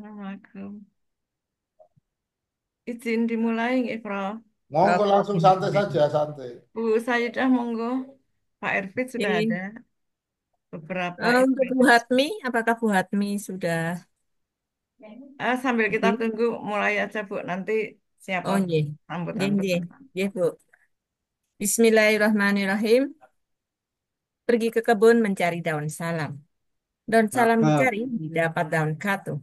Assalamualaikum. Izin dimulai, Ifro. Monggo langsung Oke. santai saja, santai. Bu Sayyidah, monggo. Pak Ervit sudah ada beberapa Untuk Bu informasi. Hatmi, apakah Bu Hatmi sudah Sambil kita hadir? tunggu, mulai aja, Bu. Nanti siapa Oh, iya. Iya, sambutan iya. bersama. Iya, Bu. Bismillahirrahmanirrahim. Pergi ke kebun mencari daun salam. Daun salam Cakep, dicari, didapat daun katu.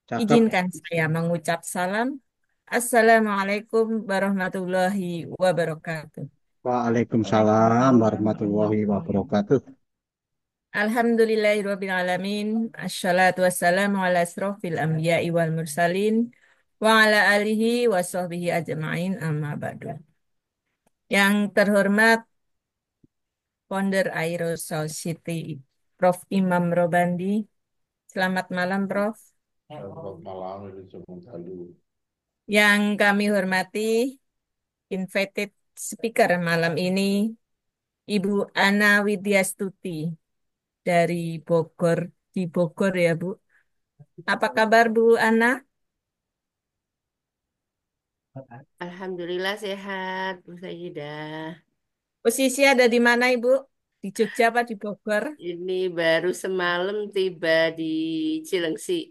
cakep. Izinkan saya mengucap salam. Assalamualaikum warahmatullahi wabarakatuh. Waalaikumsalam warahmatullahi wabarakatuh. Alhamdulillahirrabbilalamin. Assalatu wassalamu ala asrofil anbiya'i wal mursalin. Wa ala alihi wa sahbihi ajma'in amma ba'du. Yang terhormat founder Aero Society, Prof. Imam Robandi. Selamat malam, Prof. Selamat malam, ini cuma Dalu. Yang kami hormati, invited speaker malam ini, Ibu Ana Widyastuti dari Bogor, di Bogor ya, Bu. Apa kabar, Bu Ana? Alhamdulillah sehat, Bu Sayyidah. Posisi ada di mana, Ibu? Di Jogja apa di Bogor? Ini baru semalam tiba di Cilengsi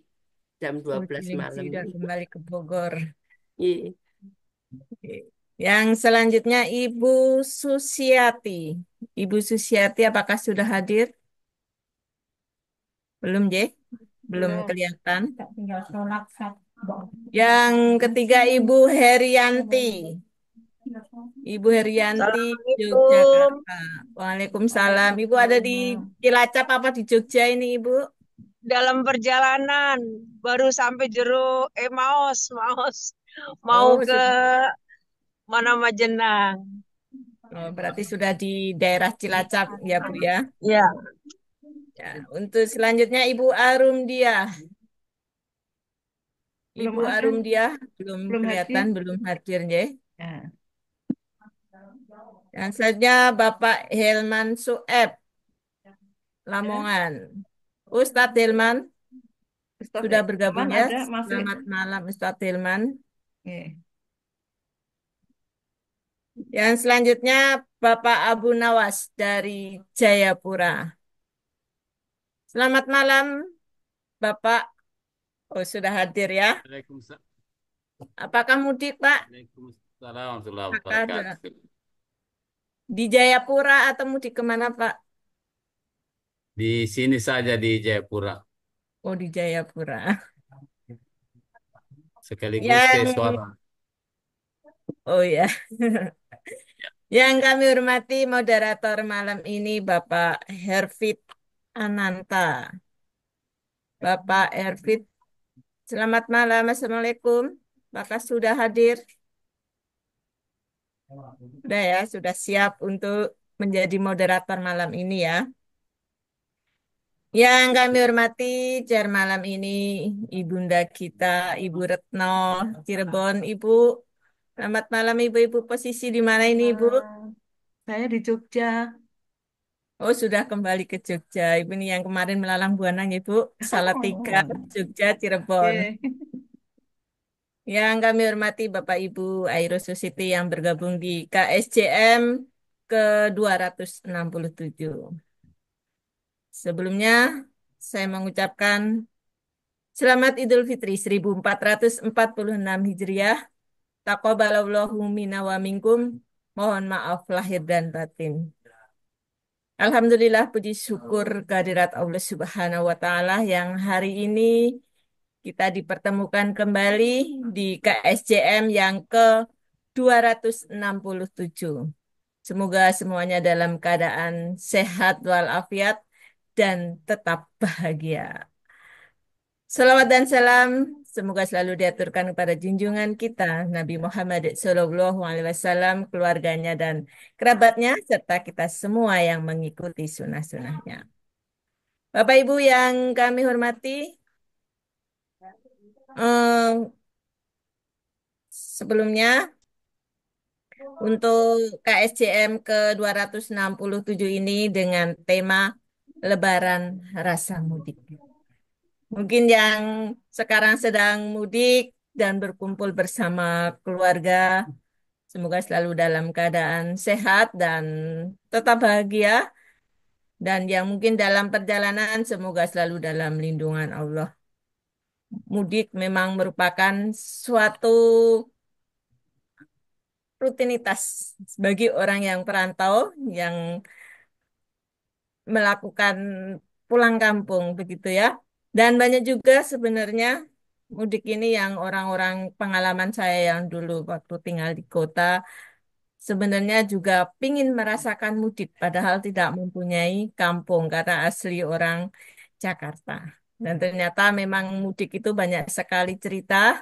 jam dua Oh, belas Cilengsi malam. udah kembali ke Bogor. Iya. Oke. Yang selanjutnya Ibu Susiati. Ibu Susiati, apakah sudah hadir? Belum, J? Belum Belum. kelihatan. Yang ketiga Ibu Herianti. Ibu Herianti, Assalamualaikum. Yogyakarta. Waalaikumsalam. Ibu ada di Waalaikumsalam. Cilacap apa di Jogja ini, Ibu? Dalam perjalanan baru sampai Jero Maos mau Oh, ke sudah. mana Majenang. Oh, berarti sudah di daerah Cilacap, ya, Bu, ya. Ya, Ya, untuk selanjutnya Ibu Arum Dia. Belum Ibu ada, Arum Dia belum belum hadir. kelihatan, belum hadir, ya. Ya, Yang selanjutnya Bapak Helman Sueb, ya. Lamongan. Ustadz Helman Ustaz sudah Hilman bergabung ya. ada masih. Selamat malam Ustadz Helman. Oke. Yang selanjutnya Bapak Abu Nawas dari Jayapura. Selamat malam Bapak. Oh, sudah hadir ya. Waalaikumsalam Apakah mudik, Pak? warahmatullahi Apakah ada wabarakatuh. di Jayapura atau mudik kemana, Pak? Di sini saja di Jayapura, Oh, di Jayapura. sekaligus tes Yang, suara. oh ya. Yang kami hormati moderator malam ini Bapak Herfit Ananta. Bapak Herfit, selamat malam. Assalamualaikum. Apakah sudah hadir? Sudah ya, sudah siap untuk menjadi moderator malam ini ya. Yang kami hormati jar malam ini Ibunda kita, Ibu Retno Cirebon. Ibu, selamat malam Ibu-ibu. Posisi di mana ini Ibu? Malam. Saya di Jogja. Oh, sudah kembali ke Jogja. Ibu ini yang kemarin melalang buana ya, Ibu. Salatiga, Jogja, Cirebon. Oke. Yang kami hormati Bapak Ibu Aero Society yang bergabung di KSJM ke-267. Sebelumnya, saya mengucapkan Selamat Idul Fitri 1446 Hijriah. Taqabbalallahu minna wa minkum. Mohon maaf lahir dan batin. Alhamdulillah puji syukur kehadirat Allah Subhanahu wa taala yang hari ini kita dipertemukan kembali di KSJM yang ke-267. Semoga semuanya dalam keadaan sehat walafiat dan tetap bahagia. Salawat dan salam semoga selalu diaturkan kepada junjungan kita Nabi Muhammad SAW, keluarganya dan kerabatnya serta kita semua yang mengikuti sunnah-sunnahnya. Bapak Ibu yang kami hormati, eh, sebelumnya untuk KSJM ke-267 ini dengan tema Lebaran Rasa Mudik. Mungkin yang sekarang sedang mudik dan berkumpul bersama keluarga, semoga selalu dalam keadaan sehat dan tetap bahagia. Dan yang mungkin dalam perjalanan, semoga selalu dalam lindungan Allah. Mudik memang merupakan suatu rutinitas bagi orang yang perantau yang melakukan pulang kampung begitu ya. Dan banyak juga sebenarnya mudik ini yang orang-orang pengalaman saya yang dulu waktu tinggal di kota sebenarnya juga pingin merasakan mudik padahal tidak mempunyai kampung karena asli orang Jakarta. Dan ternyata memang mudik itu banyak sekali cerita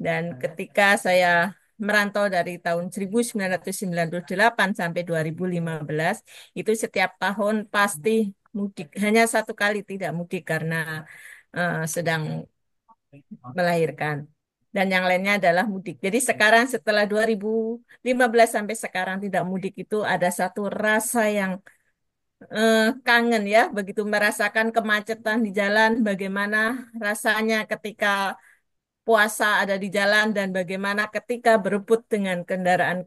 dan ketika saya merantau dari tahun 1998 sampai 2015, itu setiap tahun pasti mudik. Hanya satu kali tidak mudik karena sedang melahirkan. Dan yang lainnya adalah mudik. Jadi sekarang setelah 2015 sampai sekarang tidak mudik itu ada satu rasa yang kangen ya, begitu merasakan kemacetan di jalan, bagaimana rasanya ketika puasa ada di jalan dan bagaimana ketika berebut dengan kendaraan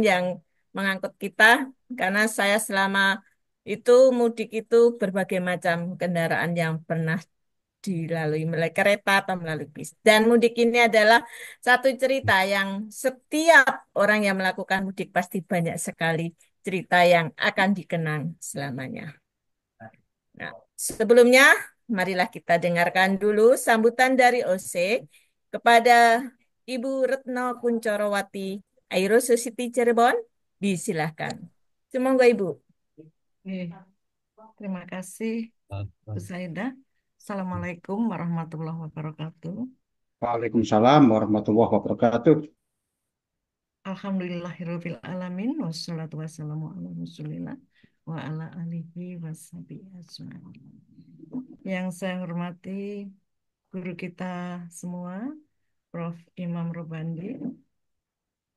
yang mengangkut kita karena saya selama itu mudik itu berbagai macam kendaraan yang pernah dilalui melalui kereta atau melalui bis. Dan mudik ini adalah satu cerita yang setiap orang yang melakukan mudik pasti banyak sekali cerita yang akan dikenang selamanya. Nah, sebelumnya, marilah kita dengarkan dulu sambutan dari OC kepada Ibu Retno Kunchorowati, Aero Society Cirebon. Disilahkan. Semoga Ibu. Oke, terima kasih, Bu Saida. Assalamualaikum warahmatullahi wabarakatuh. Waalaikumsalam warahmatullahi wabarakatuh. Alhamdulillahirabbil alamin wassalatu wassalamu ala Rasulillah wa ala alihi washabihi ajmain. Yang saya hormati guru kita semua, Prof. Imam Robandi,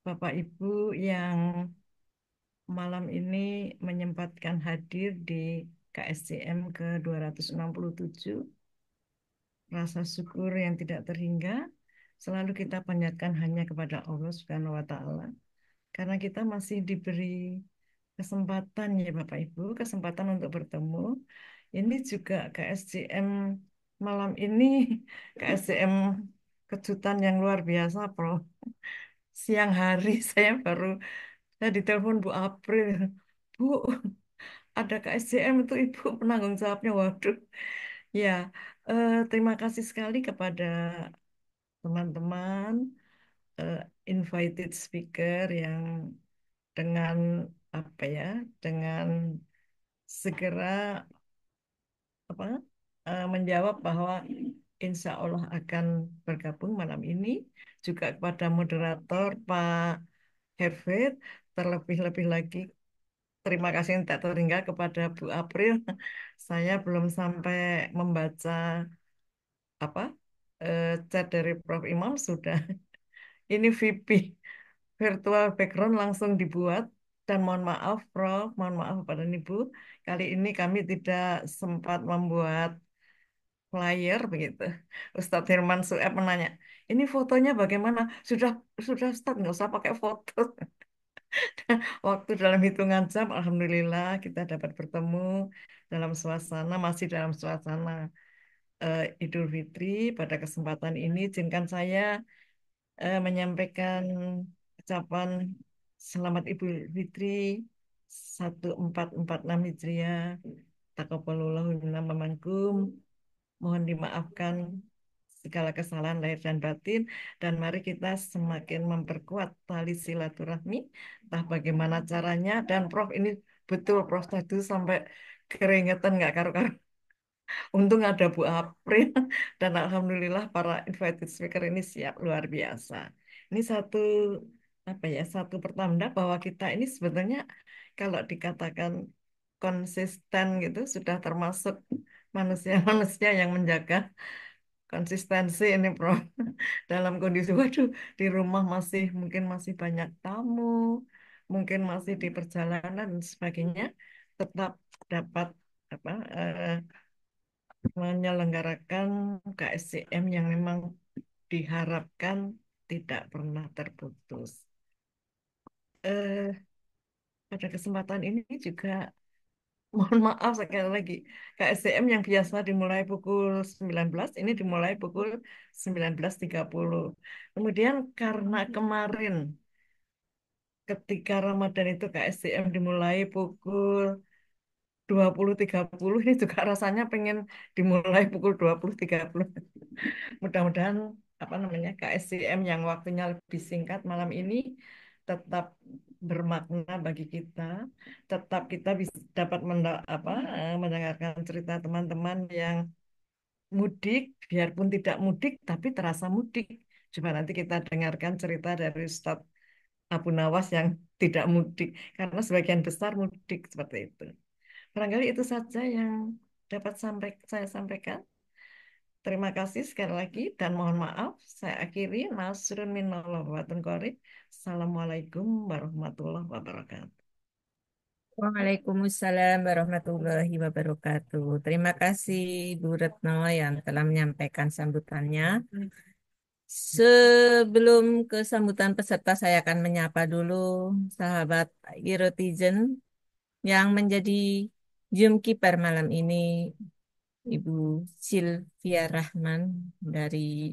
Bapak Ibu yang malam ini menyempatkan hadir di KSCM ke-267. Rasa syukur yang tidak terhingga selalu kita panjatkan hanya kepada Allah Subhanahu wa taala. Karena kita masih diberi kesempatan ya Bapak Ibu, kesempatan untuk bertemu. Ini juga KSCM malam ini KSCM kejutan yang luar biasa, Prof. Siang hari saya ditelepon Bu April. Bu, ada KSCM itu Ibu penanggung jawabnya. Waduh. Ya, terima kasih sekali kepada teman-teman eh, invited speaker yang dengan apa ya, dengan segera apa menjawab bahwa insya Allah akan bergabung malam ini, juga kepada moderator Pak Herfit, terlebih-lebih lagi terima kasih yang tak terhingga kepada Bu April. Saya belum sampai membaca apa chat dari Prof Imam sudah ini VP virtual background langsung dibuat, dan mohon maaf Prof, mohon maaf kepada Ibu, kali ini kami tidak sempat membuat flyer begitu. Ustadz Firman Sueb menanya, ini fotonya bagaimana? Sudah Ustadz, nggak usah pakai foto. Waktu dalam hitungan jam, Alhamdulillah kita dapat bertemu dalam suasana, masih dalam suasana Idul Fitri. Pada kesempatan ini, izinkan saya menyampaikan ucapan Selamat Idul Fitri 1446 Hijriah. Taqabbalallahu minna wa minkum. Mohon dimaafkan segala kesalahan lahir dan batin, dan mari kita semakin memperkuat tali silaturahmi. Entah bagaimana caranya, dan Prof ini betul Prof tadi sampai keringetan nggak karu-karu. Untung ada Bu April dan alhamdulillah para invited speaker ini siap luar biasa. Ini satu apa ya, satu pertanda bahwa kita ini sebenarnya kalau dikatakan konsisten gitu sudah termasuk manusia-manusia yang menjaga konsistensi ini Prof. Dalam kondisi waduh di rumah masih mungkin masih banyak tamu, mungkin masih di perjalanan dan sebagainya, tetap dapat apa menyelenggarakan KSCM yang memang diharapkan tidak pernah terputus. Eh, Pada kesempatan ini juga mohon maaf sekali lagi, KSCM yang biasa dimulai pukul 19, ini dimulai pukul 19.30. Kemudian karena kemarin ketika Ramadan itu KSCM dimulai pukul 20.30, ini juga rasanya pengen dimulai pukul 20.30. Mudah-mudahan apa namanya KSCM yang waktunya lebih singkat malam ini tetap bermakna bagi kita, tetap kita bisa dapat mendengarkan cerita teman-teman yang mudik, biarpun tidak mudik tapi terasa mudik. Coba nanti kita dengarkan cerita dari Ustadz Abu Nawas yang tidak mudik, karena sebagian besar mudik seperti itu. Barangkali itu saja yang dapat saya sampaikan. Terima kasih sekali lagi dan mohon maaf saya akhiri. Nasrun minallah wa qori. Assalamualaikum warahmatullahi wabarakatuh. Waalaikumsalam warahmatullahi wabarakatuh. Terima kasih Bu Retno yang telah menyampaikan sambutannya. Sebelum ke sambutan peserta, saya akan menyapa dulu sahabat Irotizen yang menjadi Jumkeeper malam ini, Ibu Sylvia Rahman dari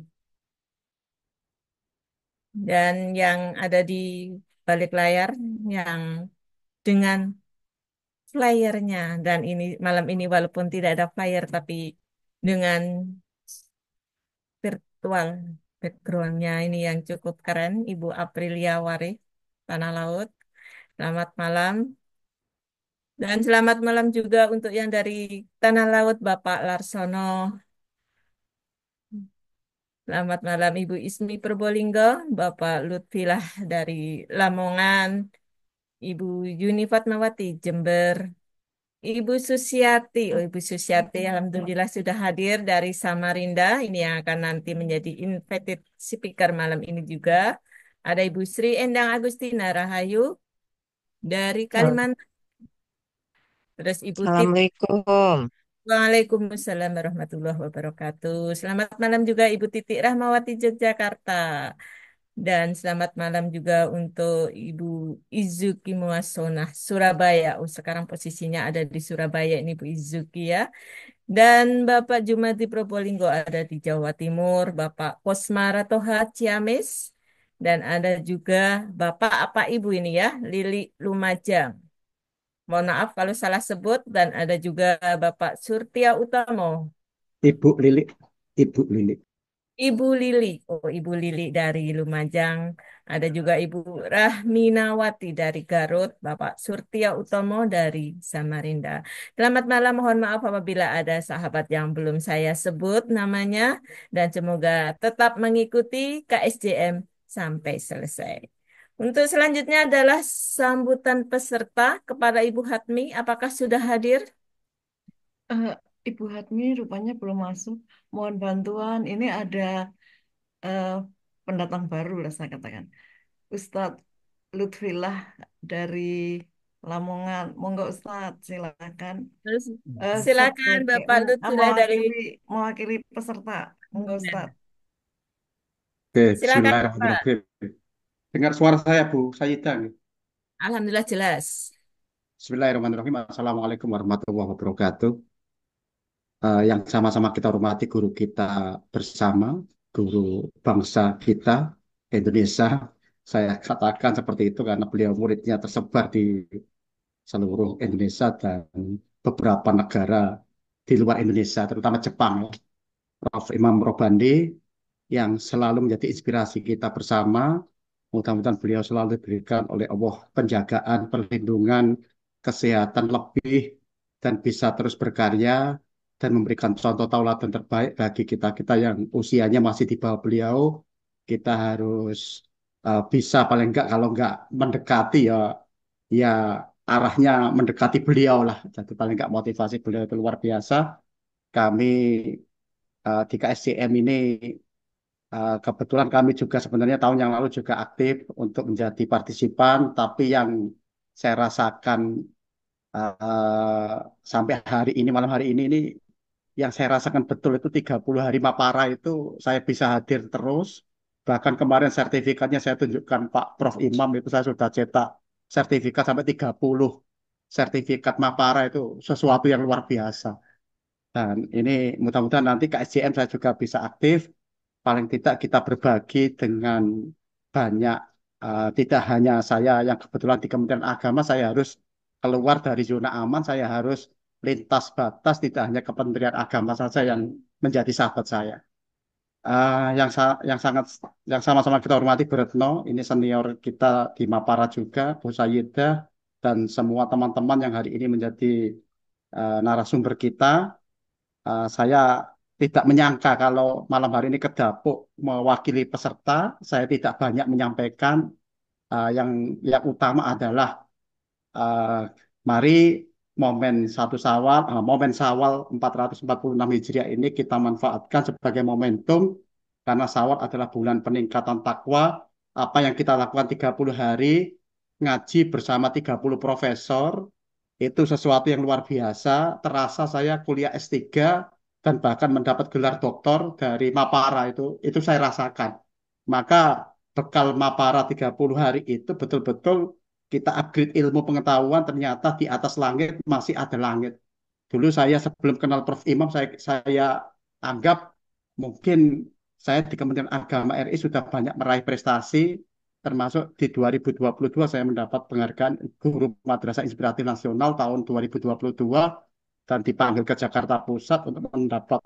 dan yang ada di balik layar yang dengan flyernya, dan ini malam ini walaupun tidak ada flyer tapi dengan virtual backgroundnya ini yang cukup keren, Ibu Aprilia Wari Tanah Laut. Selamat malam. Dan selamat malam juga untuk yang dari Tanah Laut, Bapak Larsono. Selamat malam Ibu Ismi Purbolinggo, Bapak Lutfilah dari Lamongan, Ibu Yuni Fatmawati Jember, Ibu Susiati. Oh, Ibu Susiati alhamdulillah sudah hadir dari Samarinda. Ini yang akan nanti menjadi invited speaker malam ini juga. Ada Ibu Sri Endang Agustina Rahayu dari Kalimantan. Terus Ibu Tit. Assalamualaikum. Waalaikumsalam warahmatullahi wabarakatuh. Selamat malam juga Ibu Titik Rahmawati Yogyakarta. Dan selamat malam juga untuk Ibu Izuki Muasona Surabaya. Oh, sekarang posisinya ada di Surabaya ini Bu Izuki ya. Dan Bapak Jumadi Probolinggo ada di Jawa Timur, Bapak Kosmara Toha Ciamis. Dan ada juga Bapak apa Ibu ini ya, Lili Lumajang. Mohon maaf kalau salah sebut, dan ada juga Bapak Surtia Utomo. Ibu Lili, Ibu Lili. Ibu Lili, oh Ibu Lili dari Lumajang, ada juga Ibu Rahminawati dari Garut, Bapak Surtia Utomo dari Samarinda. Selamat malam, mohon maaf apabila ada sahabat yang belum saya sebut namanya, dan semoga tetap mengikuti KSJM sampai selesai. Untuk selanjutnya adalah sambutan peserta kepada Ibu Hatmi, apakah sudah hadir? Eh, Ibu Hatmi rupanya belum masuk. Mohon bantuan. Ini ada eh, pendatang baru lah saya katakan. Ustadz Lutfillah dari Lamongan. Monggo Ustadz, silakan. Terus, silakan Sebagai Bapak Lutfilah dari mewakili peserta. Monggo Ustadz. Oke, silakan Bapak. Bismillahirrahmanirrahim. Dengar suara saya, Bu Sayyidah. Alhamdulillah jelas. Bismillahirrahmanirrahim. Assalamualaikum warahmatullahi wabarakatuh. Yang sama-sama kita hormati guru kita bersama, guru bangsa kita, Indonesia. Saya katakan seperti itu karena beliau muridnya tersebar di seluruh Indonesia dan beberapa negara di luar Indonesia, terutama Jepang. Prof. Imam Robandi yang selalu menjadi inspirasi kita bersama. Mudah-mudahan beliau selalu diberikan oleh Allah penjagaan, perlindungan, kesehatan lebih, dan bisa terus berkarya dan memberikan contoh tauladan terbaik bagi kita-kita yang usianya masih di bawah beliau. Kita harus bisa paling enggak kalau enggak mendekati ya arahnya mendekati beliau lah. Jadi paling enggak motivasi beliau itu luar biasa. Kami di KSCM ini kebetulan kami juga sebenarnya tahun yang lalu juga aktif untuk menjadi partisipan, tapi yang saya rasakan sampai hari ini, malam hari ini yang saya rasakan betul itu 30 hari Mapara itu saya bisa hadir terus. Bahkan kemarin sertifikatnya saya tunjukkan Pak Prof Imam itu saya sudah cetak sertifikat sampai 30 sertifikat Mapara itu sesuatu yang luar biasa. Dan ini mudah-mudahan nanti KSJM saya juga bisa aktif. Paling tidak kita berbagi dengan banyak, tidak hanya saya yang kebetulan di Kementerian Agama, saya harus keluar dari zona aman, saya harus lintas batas, tidak hanya Kementerian Agama saja yang menjadi sahabat saya. Yang sangat yang sama-sama kita hormati Bu Retno, ini senior kita di Mapara juga, Bu Sayyidah, dan semua teman-teman yang hari ini menjadi narasumber kita. Saya tidak menyangka kalau malam hari ini ke Dapuk mewakili peserta, saya tidak banyak menyampaikan. Yang utama adalah eh, mari momen Syawal 1446 Hijriah ini kita manfaatkan sebagai momentum karena Syawal adalah bulan peningkatan takwa. Apa yang kita lakukan 30 hari ngaji bersama 30 profesor itu sesuatu yang luar biasa. Terasa saya kuliah S3 dan bahkan mendapat gelar doktor dari Mapara itu saya rasakan. Maka bekal Mapara 30 hari itu betul-betul kita upgrade ilmu pengetahuan, ternyata di atas langit masih ada langit. Dulu saya sebelum kenal Prof Imam saya anggap mungkin saya di Kementerian Agama RI sudah banyak meraih prestasi, termasuk di 2022 saya mendapat penghargaan Guru Madrasah Inspiratif Nasional tahun 2022 dan dipanggil ke Jakarta Pusat untuk mendapat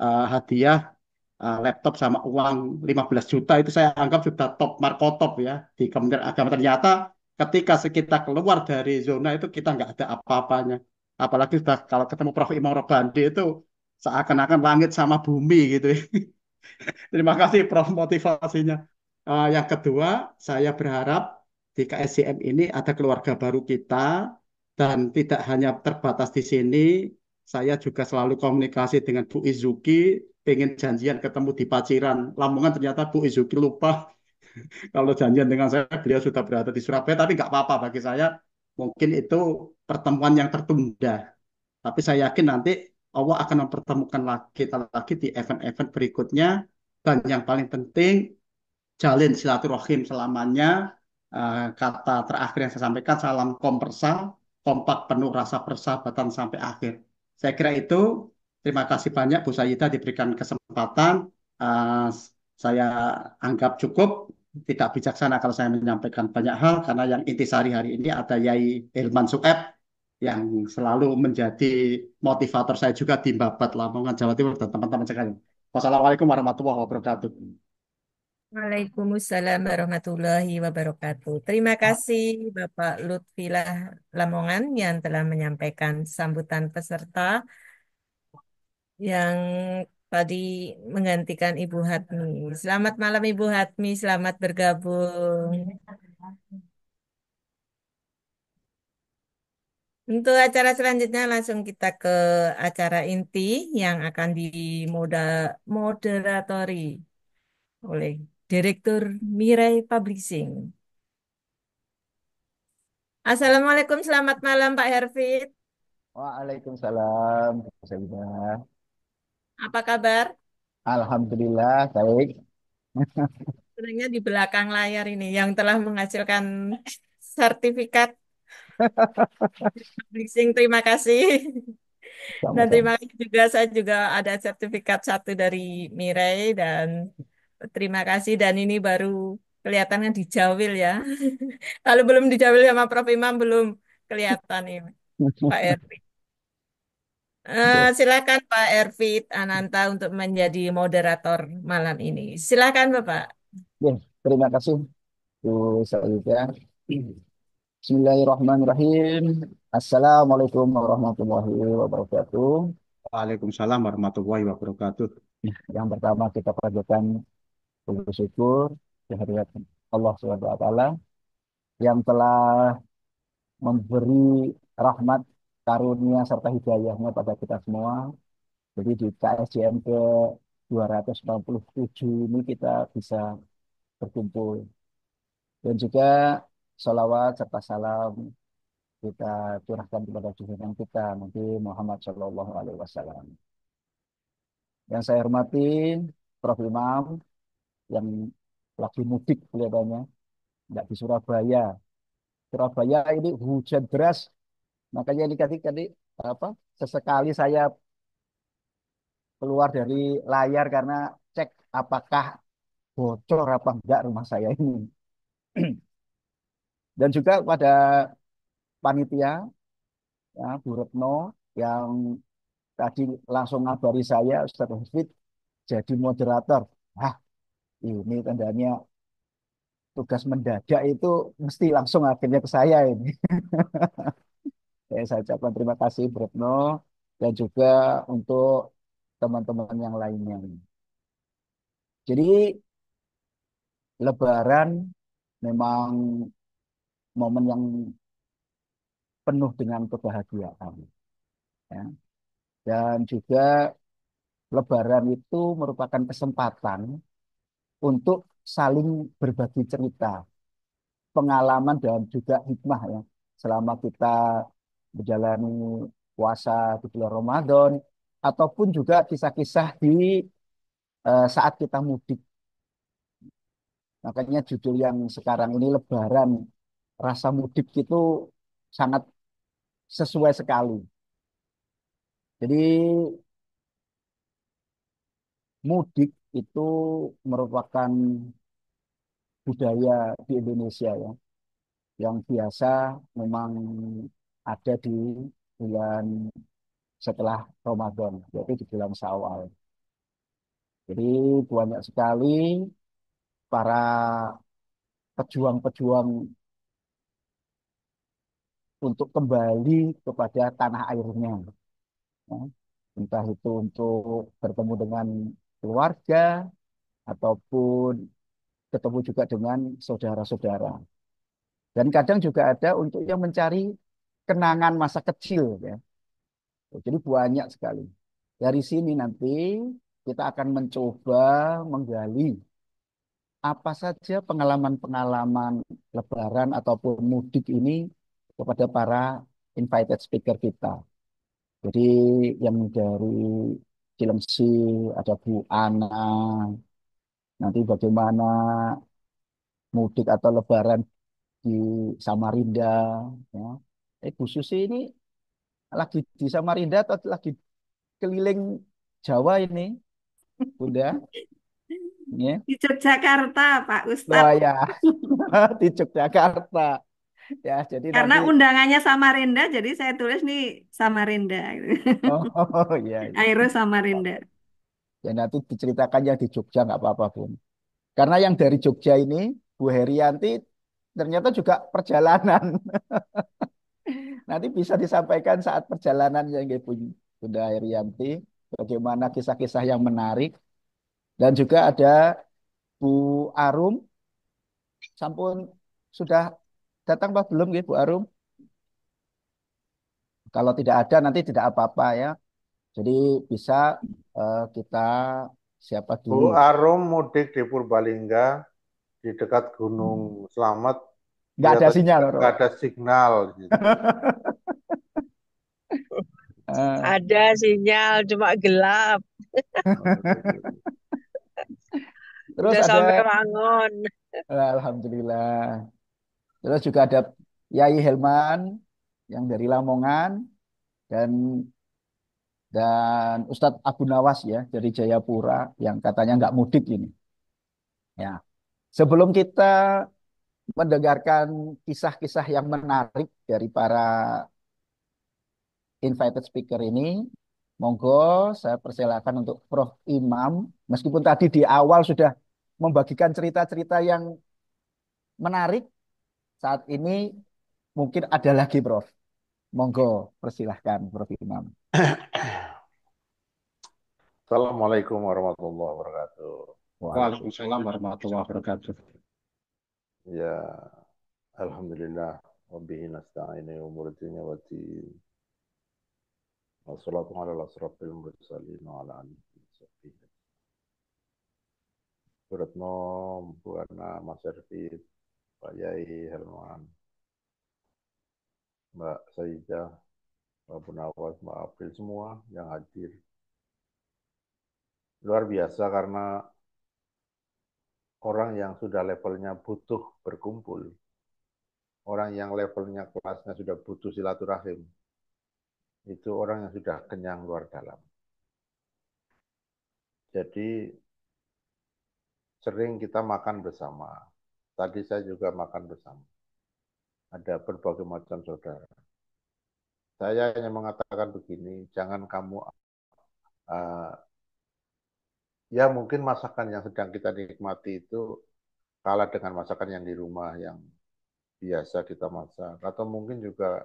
hadiah laptop sama uang 15 juta. Itu saya anggap sudah top markotop ya di Kementerian Agama. Ternyata ketika kita keluar dari zona itu kita nggak ada apa-apanya. Apalagi sudah kalau ketemu Prof Imam Robandi itu seakan-akan langit sama bumi gitu ya. Terima kasih Prof motivasinya. Yang kedua, saya berharap di KSCM ini ada keluarga baru kita dan tidak hanya terbatas di sini. Saya juga selalu komunikasi dengan Bu Izuki, pengen janjian ketemu di Paciran, Lamongan. Ternyata Bu Izuki lupa kalau janjian dengan saya, beliau sudah berada di Surabaya, tapi nggak apa-apa bagi saya. Mungkin itu pertemuan yang tertunda. Tapi saya yakin nanti Allah akan mempertemukan kita lagi di event-event berikutnya. Dan yang paling penting, jalin silaturahim selamanya. Kata terakhir yang saya sampaikan, salam kompersa, kompak penuh rasa persahabatan sampai akhir. Saya kira itu. Terima kasih banyak Bu Sayyidah diberikan kesempatan. Eh, saya anggap cukup. Tidak bijaksana kalau saya menyampaikan banyak hal karena yang intisari hari ini ada Yai Hilman Sueb yang selalu menjadi motivator saya juga di Babat Lamongan Jawa Timur dan teman-teman sekalian. Wassalamualaikum warahmatullahi wabarakatuh. Waalaikumsalam warahmatullahi wabarakatuh. Terima kasih Bapak Lutfilah Lamongan yang telah menyampaikan sambutan peserta yang tadi menggantikan Ibu Hatmi. Selamat malam Ibu Hatmi, selamat bergabung. Untuk acara selanjutnya langsung kita ke acara inti yang akan dimoderatori oleh Direktur Mirai Publishing. Assalamualaikum, selamat malam Pak Herfit. Waalaikumsalam. Saya Apa kabar? Alhamdulillah baik. Sebenarnya di belakang layar ini yang telah menghasilkan sertifikat publishing. Terima kasih. Dan Sama-sama. terima kasih juga saya juga ada sertifikat satu dari Mirai dan terima kasih dan ini baru kelihatannya dijawil ya. Kalau belum dijawil sama Prof Imam belum kelihatan ini Pak Erwin. Silakan Pak Ervit Ananta untuk menjadi moderator malam ini. Silakan Bapak. Oke, terima kasih Bu Sayyidah. Bismillahirrahmanirrahim. Assalamualaikum warahmatullahi wabarakatuh. Waalaikumsalam warahmatullahi wabarakatuh. Yang pertama kita panjatkan puji syukur kehadirat Allah Subhanahu wa taala yang telah memberi rahmat, karunia serta hidayahnya pada kita semua. Jadi di KSJM ke 267 ini kita bisa berkumpul. Dan juga salawat serta salam kita curahkan kepada junjungan kita Nabi Muhammad Shallallahu Alaihi Wasallam. Yang saya hormati Prof. Imam yang lagi mudik kelihatannya, nggak di Surabaya. Surabaya ini hujan deras, makanya ini tadi apa? Sesekali saya keluar dari layar karena cek apakah bocor apa enggak rumah saya ini. Dan juga pada panitia ya, Bu Retno yang tadi langsung ngabari saya Ustaz Hafid jadi moderator. Ah, ini tandanya tugas mendadak itu mesti langsung akhirnya ke saya ini. Saya ucapkan terima kasih Bu Retno dan juga untuk teman-teman yang lainnya. Jadi Lebaran memang momen yang penuh dengan kebahagiaan. Ya. Dan juga Lebaran itu merupakan kesempatan untuk saling berbagi cerita, pengalaman dan juga hikmah ya. Selama kita menjalani puasa di bulan Ramadan, ataupun juga kisah-kisah di saat kita mudik. Makanya judul yang sekarang ini Lebaran, rasa mudik itu sangat sesuai sekali. Jadi mudik itu merupakan budaya di Indonesia ya, yang biasa memang ada di bulan setelah Ramadan, yaitu di bulan Syawal. Jadi banyak sekali para pejuang-pejuang untuk kembali kepada tanah airnya, ya. Entah itu untuk bertemu dengan keluarga ataupun ketemu juga dengan saudara-saudara. Dan kadang juga ada untuk yang mencari kenangan masa kecil, ya. Jadi banyak sekali. Dari sini nanti kita akan mencoba menggali apa saja pengalaman-pengalaman Lebaran ataupun mudik ini kepada para invited speaker kita. Jadi yang dari Cilengsi ada Bu Ana, nanti bagaimana mudik atau Lebaran di Samarinda, ya. Bu Susi ini lagi di Samarinda atau lagi keliling Jawa ini, Bunda? Ya. Di Yogyakarta, Pak Oh Ustadz. ya, di Yogyakarta. Ya, jadi Karena nanti undangannya Samarinda, jadi saya tulis nih Samarinda. oh iya, iya. Aero Samarinda. Ya nanti diceritakan yang di Jogja nggak apa-apa, Bun. Karena yang dari Jogja ini, Bu Herianti ternyata juga perjalanan. Nanti bisa disampaikan saat perjalanan yang Bunda Herianti, bagaimana kisah-kisah yang menarik. Dan juga ada Bu Arum, sampun sudah datang Pak belum gitu, Bu Arum? Kalau tidak ada nanti tidak apa-apa ya. Jadi bisa kita siapa Bu dulu. Arum mudik di Purbalingga di dekat Gunung Slamet, Nggak ada kelihatannya sinyal, nggak Bro. ada signal di situ. Eh, Ada sinyal, cuma gelap. Terus Udah sampai ada, Wangon. Alhamdulillah. Terus juga ada Yai Helman yang dari Lamongan dan Ustadz Abu Nawas ya dari Jayapura yang katanya nggak mudik ini. Ya, sebelum kita mendengarkan kisah-kisah yang menarik dari para invited speaker ini, monggo saya persilakan untuk Prof. Imam. Meskipun tadi di awal sudah membagikan cerita-cerita yang menarik, saat ini mungkin ada lagi, Prof. Monggo, persilahkan, Prof. Imam. Assalamualaikum warahmatullahi wabarakatuh. Waalaikumsalam warahmatullahi wabarakatuh. Ya, alhamdulillah. Wabihi nasta'inu umur dunya wa din. Wassalatu ala asrafil mursalin wa ala alihi wa sahbihi. Bu Retno, Bu Ana, Mas Ervin, Pak Yai, Helman, Mbak Saidah, Mbak Bunawas, Mbak April, semua yang hadir. Luar biasa karena orang yang sudah levelnya butuh berkumpul, orang yang levelnya kelasnya sudah butuh silaturahim, itu orang yang sudah kenyang luar dalam. Jadi sering kita makan bersama. Tadi saya juga makan bersama. Ada berbagai macam saudara. Saya hanya mengatakan begini, jangan kamu ya mungkin masakan yang sedang kita nikmati itu kalah dengan masakan yang di rumah yang biasa kita masak. Atau mungkin juga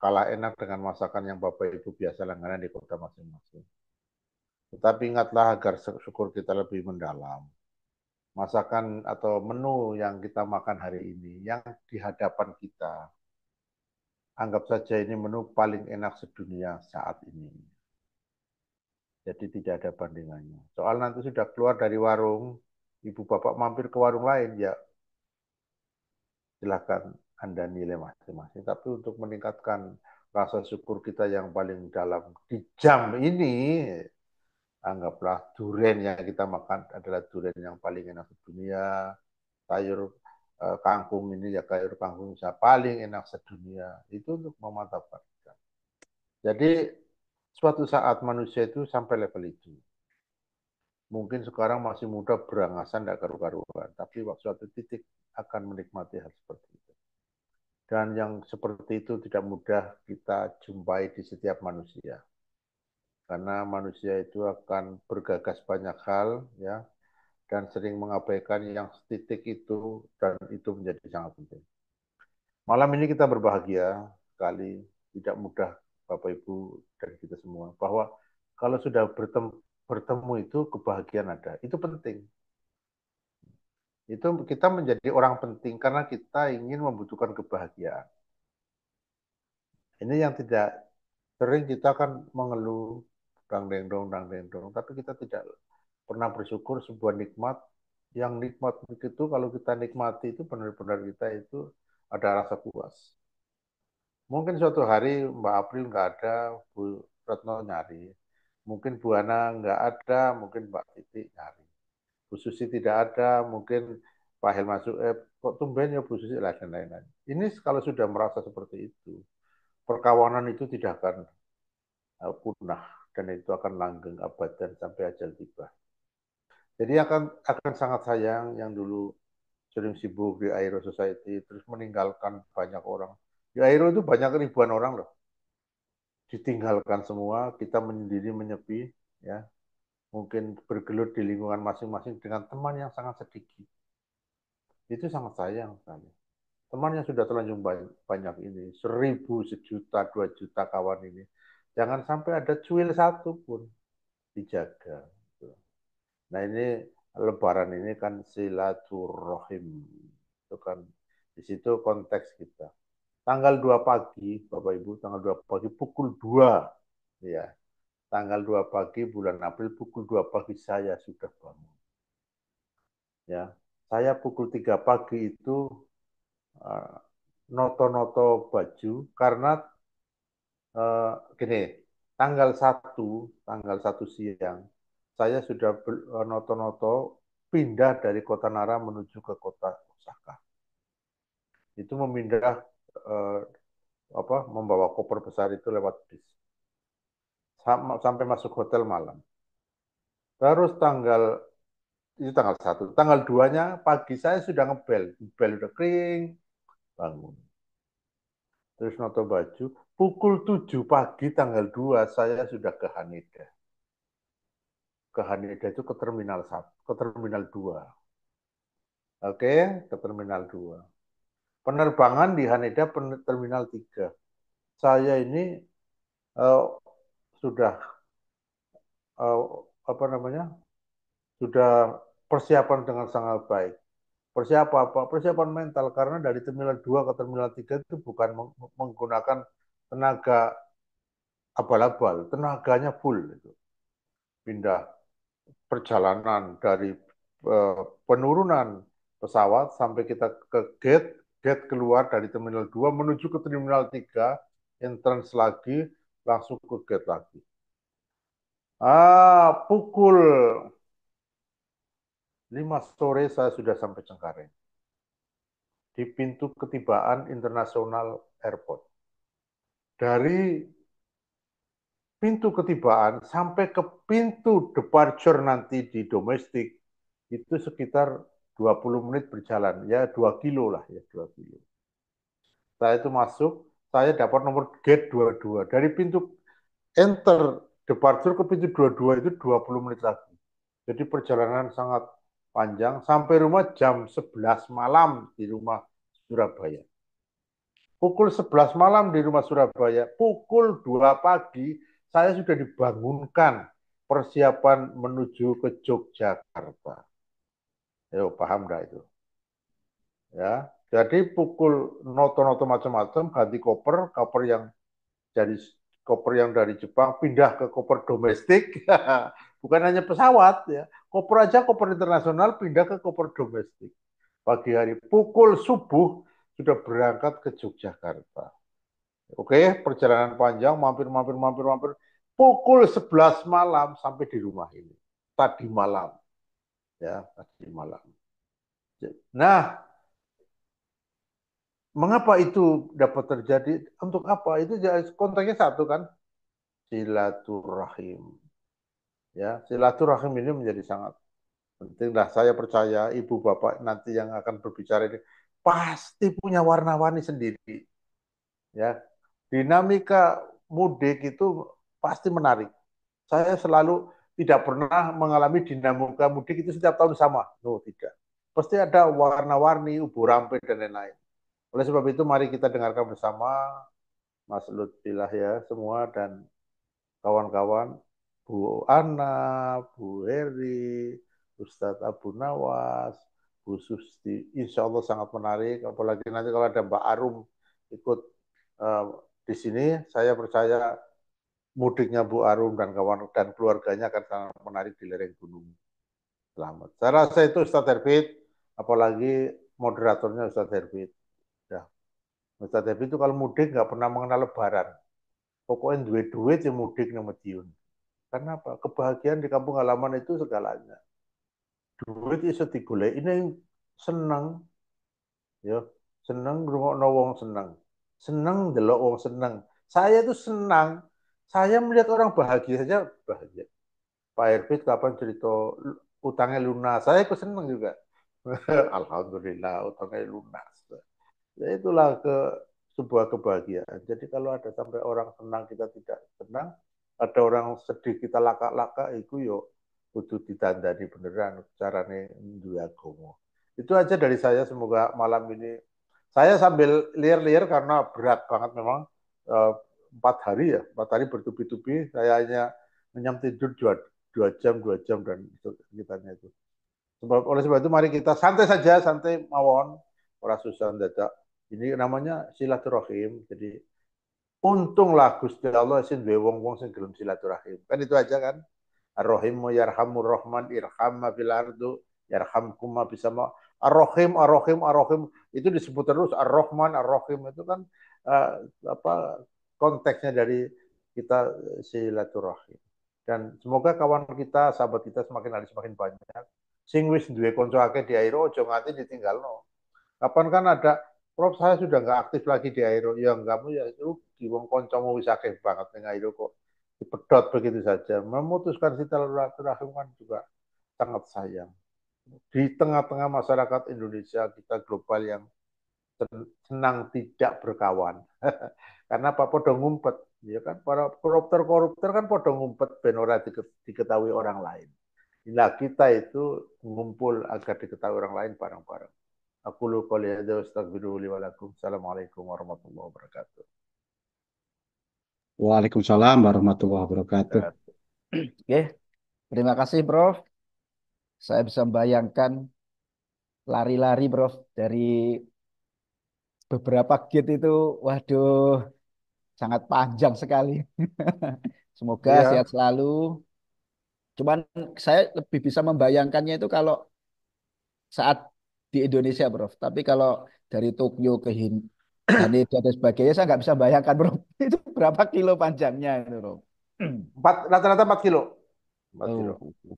kalah enak dengan masakan yang Bapak Ibu biasa langganan di kota masing-masing. Tetapi ingatlah agar syukur kita lebih mendalam. Masakan atau menu yang kita makan hari ini, yang di hadapan kita, anggap saja ini menu paling enak sedunia saat ini. Jadi tidak ada bandingannya. Soal nanti sudah keluar dari warung, ibu bapak mampir ke warung lain, ya silakan Anda nilai masing-masing. Tapi untuk meningkatkan rasa syukur kita yang paling dalam di jam ini, anggaplah durian yang kita makan adalah durian yang paling enak sedunia. Sayur kangkung ini ya sayur kangkung yang paling enak sedunia. Itu untuk memantapkan kita. Jadi suatu saat manusia itu sampai level itu. Mungkin sekarang masih muda berangasan tidak karu-karuan, tapi waktu suatu titik akan menikmati hal seperti itu. Dan yang seperti itu tidak mudah kita jumpai di setiap manusia. Karena manusia itu akan bergagas banyak hal, ya, dan sering mengabaikan yang titik itu, dan itu menjadi sangat penting. Malam ini kita berbahagia sekali, tidak mudah Bapak Ibu dan kita semua, bahwa kalau sudah bertemu itu kebahagiaan ada, itu penting. Itu kita menjadi orang penting karena kita ingin membutuhkan kebahagiaan. Ini yang tidak sering kita kan mengeluh, dang deng dong, tapi kita tidak pernah bersyukur sebuah nikmat. Yang nikmat itu kalau kita nikmati itu benar-benar kita itu ada rasa puas. Mungkin suatu hari Mbak April nggak ada, Bu Retno nyari. Mungkin Bu Ana nggak ada, mungkin Mbak Titi nyari. Bu Susi tidak ada, mungkin Pak Hel masuk, kok tumben ya Bu Susi, dan lain-lain. Ini kalau sudah merasa seperti itu, perkawanan itu tidak akan punah, dan itu akan langgeng abadan sampai ajal tiba. Jadi akan sangat sayang yang dulu sering sibuk di Aero Society, terus meninggalkan banyak orang. Di Aero itu banyak ribuan orang loh. Ditinggalkan semua, kita menyendiri menyepi, ya, mungkin bergelut di lingkungan masing-masing dengan teman yang sangat sedikit. Itu sangat sayang sekali. Teman yang sudah terlanjur banyak ini, 1.000, sejuta, 2 juta kawan ini, jangan sampai ada cuil satu pun, dijaga. Nah ini Lebaran ini kan silaturahim, itu kan di situ konteks kita. Tanggal 2 pagi, Bapak Ibu, tanggal 2 pagi pukul 2, ya. Tanggal 2 pagi bulan April pukul 2 pagi saya sudah bangun. Ya, saya pukul 3 pagi itu noto-noto baju karena gini, tanggal 1 siang saya sudah noto-noto pindah dari kota Nara menuju ke kota Osaka. Itu memindah membawa koper besar itu lewat bis sampai masuk hotel malam. Terus itu tanggal 1. Tanggal 2-nya pagi saya sudah ngebel. Bel udah kering, bangun. Terus noto baju. Pukul 7 pagi tanggal 2 saya sudah ke Haneda. Ke Haneda itu ke Terminal 1, ke Terminal 2. Oke, ke Terminal 2. Penerbangan di Haneda Terminal 3. Saya ini sudah apa namanya? Sudah persiapan dengan sangat baik. Persiapan apa? Persiapan mental karena dari Terminal 2 ke Terminal 3 itu bukan menggunakan tenaga abal-abal, tenaganya full itu. Pindah perjalanan dari penurunan pesawat sampai kita ke gate keluar dari Terminal 2 menuju ke Terminal 3, entrance lagi, langsung ke gate lagi. Pukul 5 sore saya sudah sampai Cengkareng di pintu ketibaan internasional airport. Dari pintu ketibaan sampai ke pintu departure nanti di domestik itu sekitar 20 menit berjalan, ya 2 kilo lah, ya 2 kilo. Saya itu masuk, saya dapat nomor gate 22. Dari pintu enter departure ke pintu 22 itu 20 menit lagi. Jadi perjalanan sangat panjang, sampai rumah jam 11 malam di rumah Surabaya. Pukul 11 malam di rumah Surabaya, pukul 2 pagi saya sudah dibangunkan persiapan menuju ke Yogyakarta. Ayo paham dah itu. Ya, jadi pukul noto-noto macam-macam, ganti koper, koper yang dari koper yang dari Jepang pindah ke koper domestik, bukan hanya pesawat ya, koper aja koper internasional pindah ke koper domestik. Pagi hari pukul subuh sudah berangkat ke Yogyakarta. Oke, perjalanan panjang, mampir. Pukul 11 malam sampai di rumah ini. Tadi malam. Ya, tadi malam. Nah, mengapa itu dapat terjadi? Untuk apa? Itu konteksnya satu kan, silaturahim. Ya, silaturahim ini menjadi sangat penting. Nah, saya percaya ibu bapak nanti yang akan berbicara ini pasti punya warna-warni sendiri. Ya, dinamika mudik itu pasti menarik. Saya selalu tidak pernah mengalami dinamika mudik itu setiap tahun sama. No, tidak. Pasti ada warna-warni, ubur rampe dan lain-lain. Oleh sebab itu mari kita dengarkan bersama Mas Lutfilah ya semua dan kawan-kawan, Bu Ana, Bu Heri, Ustadz Abu Nawas, Bu Susti, insya Allah sangat menarik. Apalagi nanti kalau ada Mbak Arum ikut uh, di sini, saya percaya mudiknya Bu Arum dan kawan dan keluarganya akan sangat menarik di lereng Gunung Selamat. Saya rasa itu Ustadz Herbit, apalagi moderatornya Ustadz Herbit. Ya. Ustadz Herbit itu kalau mudik nggak pernah mengenal lebaran. Pokoknya duit-duit yang mudik yang Madiun. Karena apa? Kebahagiaan di kampung halaman itu segalanya. Duit iso digoleki ini seneng ya, seneng ngrungokno wong seneng. Seneng delok wong seneng. Saya itu senang. Saya melihat orang bahagia saja bahagia. Pak Herbit kapan cerita utangnya lunas. Saya ikut seneng juga. Alhamdulillah utangnya lunas. Ya itulah sebuah kebahagiaan. Jadi kalau ada sampai orang senang kita tidak senang, ada orang sedih kita laka-laka, itu yo kudu ditandani beneran carane duwe agama. Itu aja dari saya. Semoga malam ini saya sambil liar-liar karena berat banget memang. 4 hari ya, 4 hari bertubi-tubi. Saya hanya menyam tidur 2 jam dan sekitarnya itu. Oleh sebab itu mari kita santai saja, santai mawon, ora susah dadak. Ini namanya silaturahim. Jadi untunglah Gusti Allah sing duwe wong-wong sing gelem silaturahim. Kan itu aja kan. Ar-Rahimu yarhamur Rahman irham ma fil ardu yarhamkum ma fis sama. Ar-Rahim Ar-Rahim Ar-Rahim itu disebut terus Ar-Rahman Ar-Rahim itu kan apa konteksnya dari kita silaturahim. Dan semoga kawan kita, sahabat kita semakin hari semakin banyak. Sing wis duwe kanca akeh di Airo aja nganti ditinggalno. Kapan kan ada Prof saya sudah nggak aktif lagi di Airo. Ya kamu ya rugi wong kancamu wis akeh banget ning Airo kok dipedot begitu saja. Memutuskan silaturahim kan juga sangat sayang. Di tengah-tengah masyarakat Indonesia kita global yang senang tidak berkawan. Karena apa podo ngumpet, ya kan para koruptor kan podo ngumpet ben ora diketahui orang lain. Nah, kita itu mengumpul agar diketahui orang lain bareng-bareng. Aku lu qouli hadza wa astaghfirullahi wa lakum. Assalamualaikum warahmatullahi wabarakatuh. Waalaikumsalam warahmatullahi wabarakatuh. Oke, terima kasih Prof. Saya bisa membayangkan lari-lari Prof dari beberapa gate itu, waduh, sangat panjang sekali. Semoga sehat Iya, selalu. Cuman saya lebih bisa membayangkannya itu kalau saat di Indonesia, Prof. Tapi kalau dari Tokyo ke Haneda dan sebagainya, saya nggak bisa bayangkan, Prof. Itu berapa kilo panjangnya itu, Prof. rata-rata 4 kilo. Madura. Oh, nggih,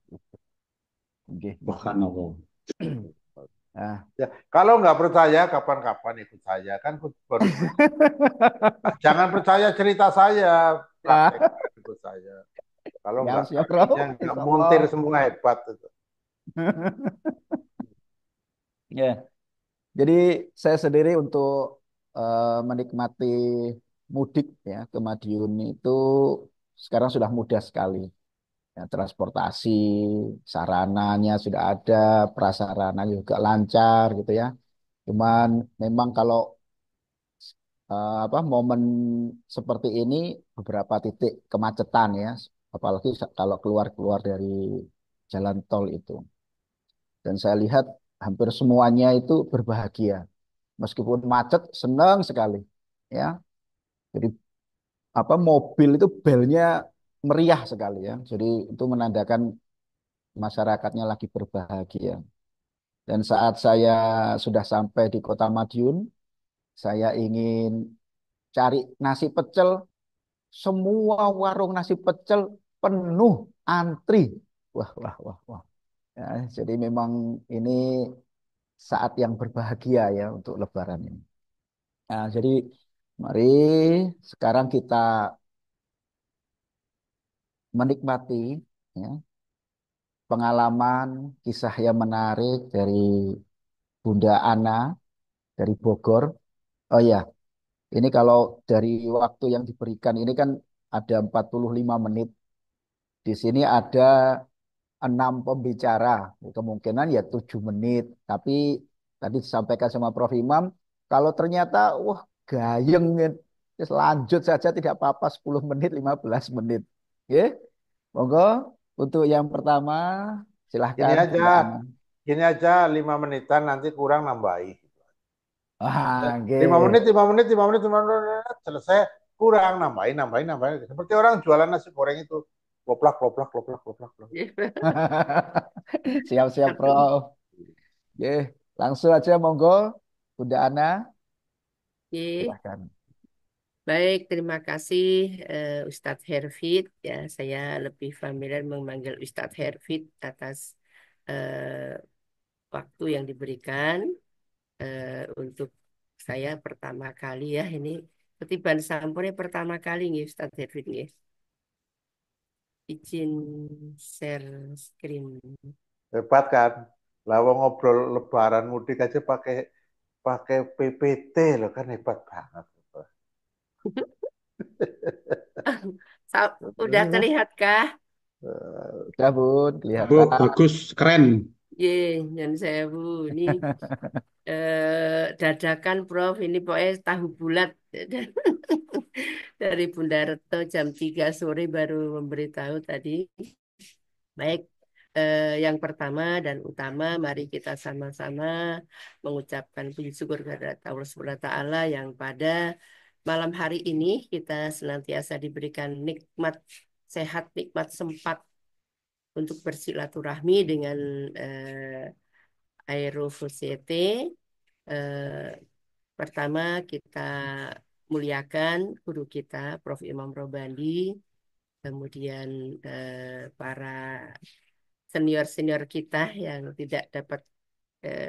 nggih. Subhanallah. Ah. Ya, kalau nggak percaya kapan-kapan ikut saya kan baru jangan percaya cerita saya, Ya, praktekkan ikut saya. Kalau siap, nggak siap, bro. kakinya nggak Insya montir Allah. semua hebat itu. Ya, jadi saya sendiri untuk menikmati mudik ya ke Madiun itu sekarang sudah mudah sekali. Ya, transportasi, sarananya sudah ada, prasarana juga lancar gitu ya. Cuman memang kalau momen seperti ini beberapa titik kemacetan ya, apalagi kalau keluar-keluar dari jalan tol itu. Dan saya lihat hampir semuanya itu berbahagia. Meskipun macet, senang sekali. Ya, jadi mobil itu belnya meriah sekali ya. Jadi itu menandakan masyarakatnya lagi berbahagia. Dan saat saya sudah sampai di Kota Madiun, saya ingin cari nasi pecel. Semua warung nasi pecel penuh antri. Wah, wah, wah, wah. Ya, jadi memang ini saat yang berbahagia ya untuk Lebaran ini. Nah, jadi mari sekarang kita menikmati ya, pengalaman kisah yang menarik dari Bunda Ana dari Bogor. Oh ya, ini kalau dari waktu yang diberikan ini kan ada 45 menit. Di sini ada 6 pembicara. Kemungkinan ya 7 menit. Tapi tadi disampaikan sama Prof. Imam, kalau ternyata wah gayeng, ya, terus lanjut saja tidak apa-apa 10 menit, 15 menit. Oke, monggo untuk yang pertama Gini silahkan aja, Bunda Ana. gini aja 5 menitan nanti kurang nambahi. Ah, oke. 5 menit, 5 menit, 5 menit, 5 menit, selesai kurang nambahin, nambahin, nambahin. Seperti orang jualan nasi goreng itu, kloplak, kloplak, kloplak, kloplak, kloplak. Siap-siap, Prof. Oke, langsung aja monggo Bunda Ana, Oke. silahkan. Baik, terima kasih Ustadz Herfit. Ya, saya lebih familiar memanggil Ustadz Herfit atas eh, waktu yang diberikan untuk saya pertama kali ya ini ketiban sampurnya pertama kali nih Ustadz Herfit nih. Izin share screen. Hebat kan? Lawang ngobrol lebaran mudik aja pakai pakai PPT loh kan hebat banget. Udah terlihatkah? Sudah, Bun, Bu, kelihatan. bagus, keren. Ye, dan saya Bu, ini dadakan Prof, ini pokoknya tahu bulat dari Bunda Retno jam 3 sore baru memberitahu tadi. Baik, yang pertama dan utama, mari kita sama-sama mengucapkan puji syukur kepada Allah Subhanahu wa Ta'ala yang pada malam hari ini kita senantiasa diberikan nikmat sehat, nikmat sempat untuk bersilaturahmi dengan Aero Society. Eh, Pertama kita muliakan guru kita, Prof. Imam Robandi, kemudian para senior-senior kita yang tidak dapat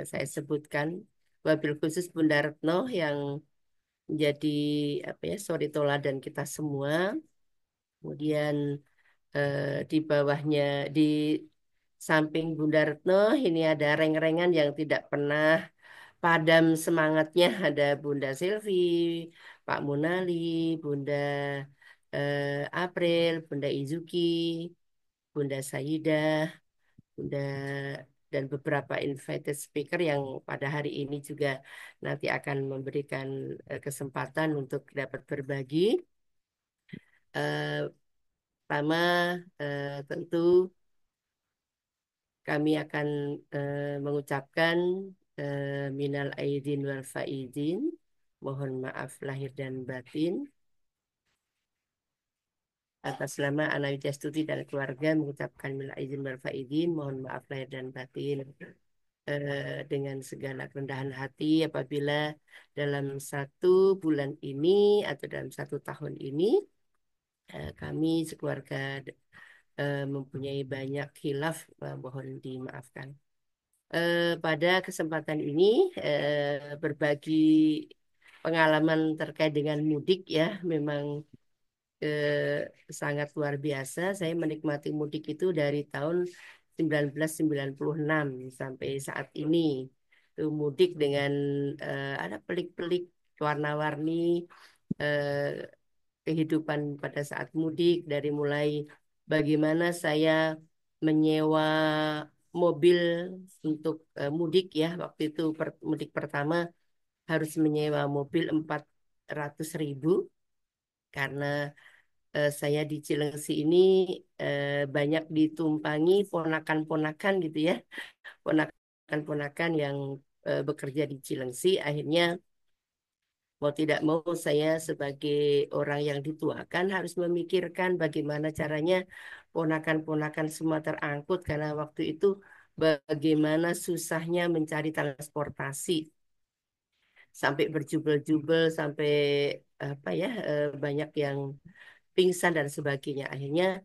saya sebutkan, wabil khusus Bunda Retno yang menjadi apa ya suri toladan kita semua. Kemudian di bawahnya di samping Bunda Retno ini ada reng-rengan yang tidak pernah padam semangatnya. Ada Bunda Silvi, Pak Munali, Bunda April, Bunda Izuki, Bunda Saidah, Bunda dan beberapa invited speaker yang pada hari ini juga nanti akan memberikan kesempatan untuk dapat berbagi. Eh, Pertama, tentu kami akan mengucapkan minal aidin wal faizin. Mohon maaf lahir dan batin. Atas nama Ana Widyastuti dan keluarga mengucapkan minal aidin wal faizin. Mohon maaf lahir dan batin. Dengan segala kerendahan hati apabila dalam 1 bulan ini atau dalam 1 tahun ini kami sekeluarga mempunyai banyak khilaf, mohon dimaafkan. Pada kesempatan ini berbagi pengalaman terkait dengan mudik ya, memang sangat luar biasa. Saya menikmati mudik itu dari tahun 1996 sampai saat ini. Itu mudik dengan ada pelik-pelik warna-warni eh, kehidupan pada saat mudik, dari mulai bagaimana saya menyewa mobil untuk mudik ya. Waktu itu mudik pertama harus menyewa mobil 400.000 karena saya di Cilengsi ini banyak ditumpangi ponakan-ponakan gitu ya, ponakan-ponakan yang bekerja di Cilengsi. Akhirnya mau tidak mau saya sebagai orang yang dituakan harus memikirkan bagaimana caranya ponakan-ponakan semua terangkut, karena waktu itu bagaimana susahnya mencari transportasi sampai berjubel-jubel, sampai apa ya, banyak yang pingsan dan sebagainya. Akhirnya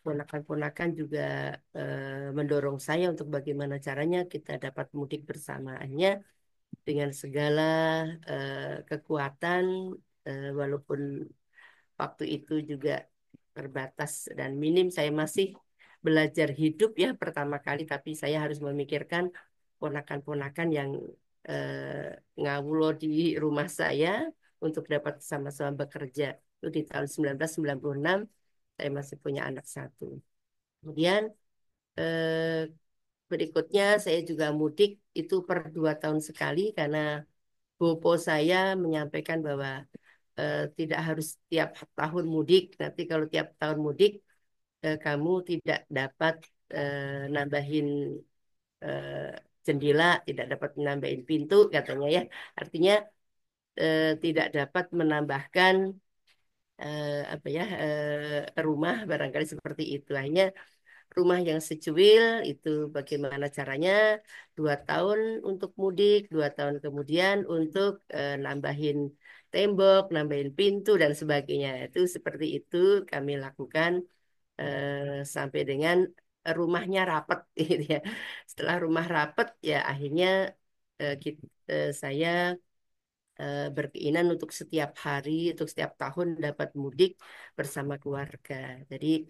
ponakan-ponakan juga mendorong saya untuk bagaimana caranya kita dapat mudik bersama. Akhirnya dengan segala kekuatan, walaupun waktu itu juga terbatas dan minim, saya masih belajar hidup ya pertama kali, tapi saya harus memikirkan ponakan-ponakan yang ngawulo di rumah saya untuk dapat sama-sama bekerja. Itu di tahun 1996, saya masih punya anak satu. Kemudian eh, berikutnya saya juga mudik itu per 2 tahun sekali, karena Bopo saya menyampaikan bahwa tidak harus tiap tahun mudik. Nanti kalau tiap tahun mudik, kamu tidak dapat nambahin eh, jendela, tidak dapat menambahin pintu katanya ya. Artinya tidak dapat menambahkan apa ya, rumah barangkali seperti itu. Hanya rumah yang secuil itu bagaimana caranya 2 tahun untuk mudik, 2 tahun kemudian untuk nambahin tembok, nambahin pintu dan sebagainya. Itu seperti itu kami lakukan sampai dengan rumahnya rapet gitu ya. Setelah rumah rapet ya akhirnya saya berkeinginan untuk setiap hari, untuk setiap tahun dapat mudik bersama keluarga. Jadi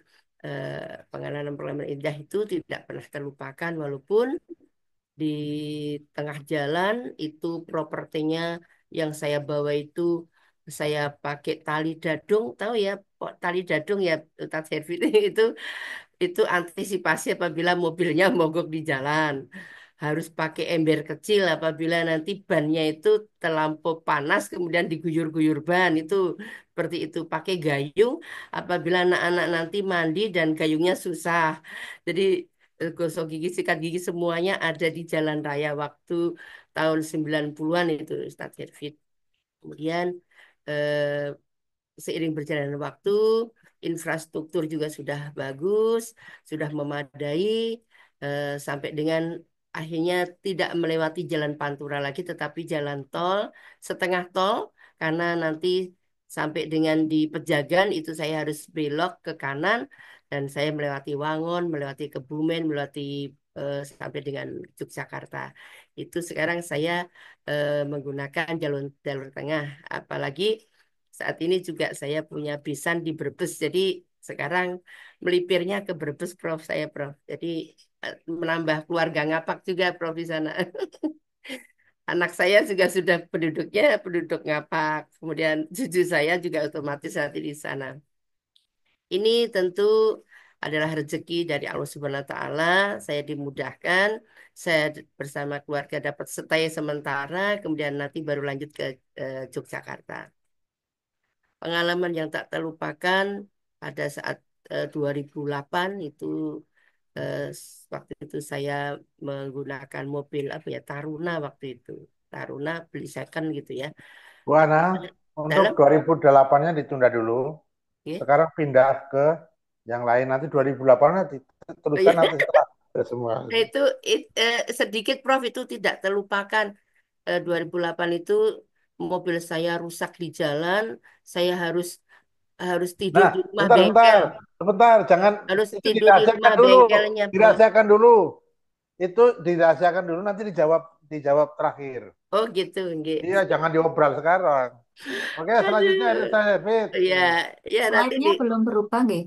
pengalaman-pengalaman indah itu tidak pernah terlupakan, walaupun di tengah jalan itu propertinya yang saya bawa itu saya pakai tali dadung, tahu ya tali dadung ya, Ustaz Herfit itu antisipasi apabila mobilnya mogok di jalan. Harus pakai ember kecil apabila nanti bannya itu terlampau panas kemudian diguyur-guyur ban, itu seperti itu. Pakai gayung apabila anak-anak nanti mandi dan gayungnya susah. Jadi gosok gigi, sikat gigi semuanya ada di jalan raya waktu tahun 90-an itu Ustaz Herfit. Kemudian eh, seiring berjalannya waktu, infrastruktur juga sudah bagus, sudah memadai, sampai dengan akhirnya tidak melewati jalan Pantura lagi, tetapi jalan tol, setengah tol, karena nanti sampai dengan di Pejagan itu saya harus belok ke kanan, dan saya melewati Wangon, melewati Kebumen, melewati sampai dengan Yogyakarta. Itu sekarang saya menggunakan jalur jalur tengah, apalagi saat ini juga saya punya besan di Brebes. Jadi sekarang melipirnya ke Brebes, Prof. Saya, Prof. Jadi menambah keluarga ngapak juga, Prof, di sana. Anak saya juga sudah penduduknya penduduk ngapak. Kemudian cucu saya juga otomatis nanti di sana. Ini tentu adalah rezeki dari Allah Subhanahu wa taala. Saya dimudahkan, saya bersama keluarga dapat stay sementara, kemudian nanti baru lanjut ke Yogyakarta. Pengalaman yang tak terlupakan pada saat 2008 itu, eh, waktu itu saya menggunakan mobil apa ya, Taruna waktu itu. Taruna beli second gitu ya. Bu Itu Ana, untuk dalam 2008-nya ditunda dulu. ya. Sekarang pindah ke yang lain. Nanti 2008-nya Oh, diteruskan iya. nanti setelah semua. Nah, itu sedikit Prof itu tidak terlupakan. 2008 itu mobil saya rusak di jalan, saya harus harus tidur Nah, di rumah bentar, bengkel. bentar, sebentar, jangan Harus itu tidur di dirahasiakan rumah dulu, bengkelnya, Prof. dirahasiakan dulu. Itu dirahasiakan dulu, nanti dijawab terakhir. Oh gitu, nggih. Iya, jangan diobral sekarang. Oke, selanjutnya Aduh. saya David. Ya, ya nanti Slide-nya di belum berubah, nggih.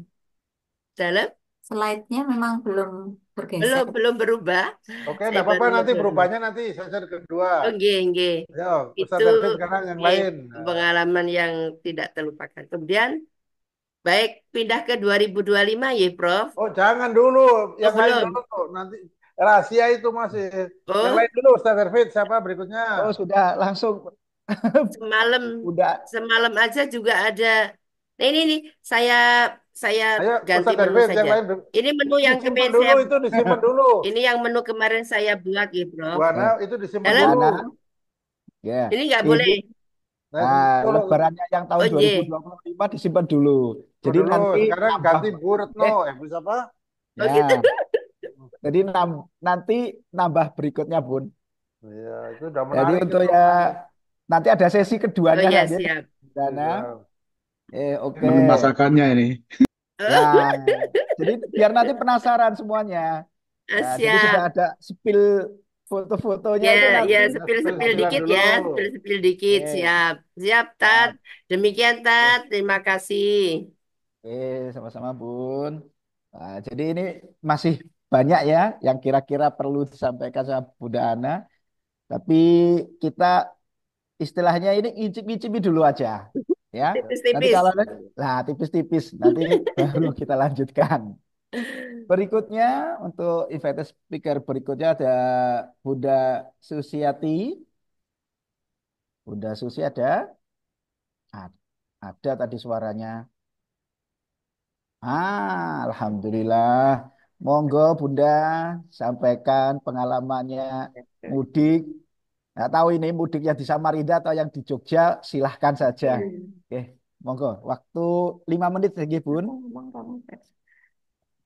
dalam Slide-nya memang belum bergeser. belum berubah. Oke, Saya enggak apa-apa, baru nanti ngebaru. berubahnya nanti sesi kedua. Oh, nggih, nggih. Ayo, Itu Ustaz David sekarang yang nggih, lain. Nah, pengalaman yang tidak terlupakan. Kemudian baik pindah ke 2025 ya, Prof. oh, jangan dulu, Oh, yang lain belum. dulu. Nanti rahasia itu masih. Yang Oh, lain dulu, Ustaz David. Siapa berikutnya? Oh, sudah langsung semalam udah. semalam aja juga ada. Nah, ini nih saya Ayo, ganti Ustaz menu David, yang saja. lain. Ini menu Itu yang disimpan kemarin dulu, saya itu disimpan dulu. ini yang menu kemarin saya buat ya, Prof. Buana, Eh, itu disimpan Dalam dulu. Buana, ya. ini nggak Ini boleh. Nah, tolong lebarannya yang tahun Oh, je. 2025 disimpan dulu. tunggu Jadi dulu. nanti Sekarang nambah. ganti Bu Retno. Eh, Bisa apa? Oh, gitu. ya. Jadi nanti nambah berikutnya, Bun. Iya, itu udah Jadi menarik untuk itu. ya nanti ada sesi Oh keduanya ya, saja. siap. Dana. Iya. Oke. Menu masakannya ini. Ya. Oh, Jadi biar nanti penasaran semuanya. Ya, jadi sudah siap. ada spill foto-fotonya Ya, itu ya nanti. Ya, sepil-sepil spill-spillan dikit dulu. ya, sepil-sepil dikit. Eh, Siap. Siap, Tat. ya. Demikian, Tat. Terima kasih. Sama-sama Bun. Nah, jadi ini masih banyak ya yang kira-kira perlu disampaikan sama Bunda Ana. Tapi kita istilahnya ini incip-incipi dulu aja. Ya. Nanti Tipis-tipis. kalau nah tipis-tipis nanti baru kita lanjutkan. Berikutnya untuk invited speaker berikutnya ada Bunda Susiati. Bunda Susi ada? Ada tadi suaranya. Alhamdulillah. Monggo Bunda sampaikan pengalamannya mudik. Nggak tahu ini mudiknya di Samarinda atau yang di Jogja, silahkan saja. Oke, monggo. Waktu 5 menit lagi Bun.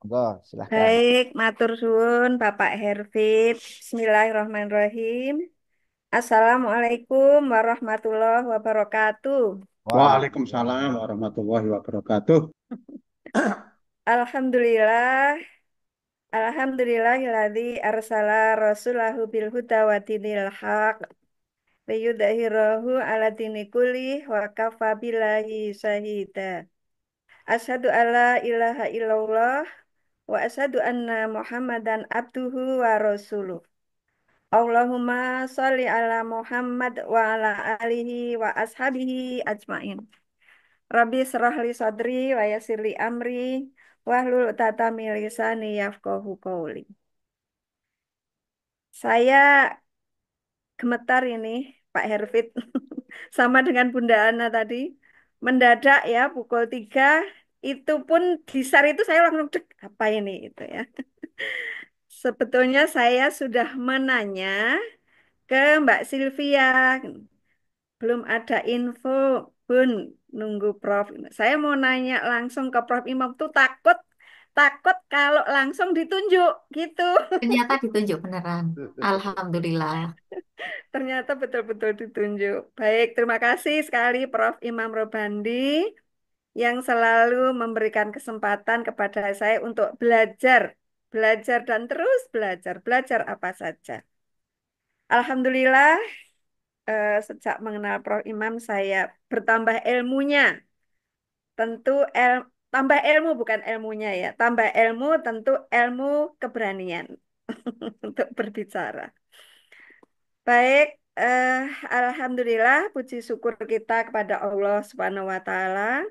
Monggo, silahkan. Baik, matur suwun Bapak Herfit. Bismillahirrahmanirrahim. Assalamualaikum warahmatullahi wabarakatuh. Waalaikumsalam warahmatullahi wabarakatuh. Alhamdulillah, alhamdulillahilladzi arsala rasulahu bil huda wa dinil haq liyudhhirahu ala dini kulli wa kafa billahi syahida. Asyhadu alla ilaha illallah wa asyhadu anna Muhammadan abduhu wa rasuluh. Allahumma sholli ala Muhammad wa ala alihi wa ashabihi ajmain. Rabbi syrah li sadri wa yassir li amri wahlul 'uqdatam min lisani yafqahu qawli. Saya gemetar ini, Pak Herfit. Sama dengan Bunda Ana tadi. Mendadak ya pukul 3 itu pun di SAR itu saya langsung dek apa ini itu ya. Sebetulnya saya sudah menanya ke Mbak Sylvia. Belum ada info, Bun, nunggu Prof. Saya mau nanya langsung ke Prof Imam tuh takut, takut kalau langsung ditunjuk gitu. Ternyata ditunjuk beneran. Alhamdulillah. Ternyata betul-betul ditunjuk. Baik, terima kasih sekali Prof Imam Robandi yang selalu memberikan kesempatan kepada saya untuk belajar, belajar dan terus belajar, belajar apa saja. Alhamdulillah, sejak mengenal Prof Imam saya bertambah ilmunya. Tentu tambah ilmu bukan ilmunya ya. Tambah ilmu tentu ilmu keberanian untuk berbicara. Baik, eh, alhamdulillah puji syukur kita kepada Allah Subhanahu wa taala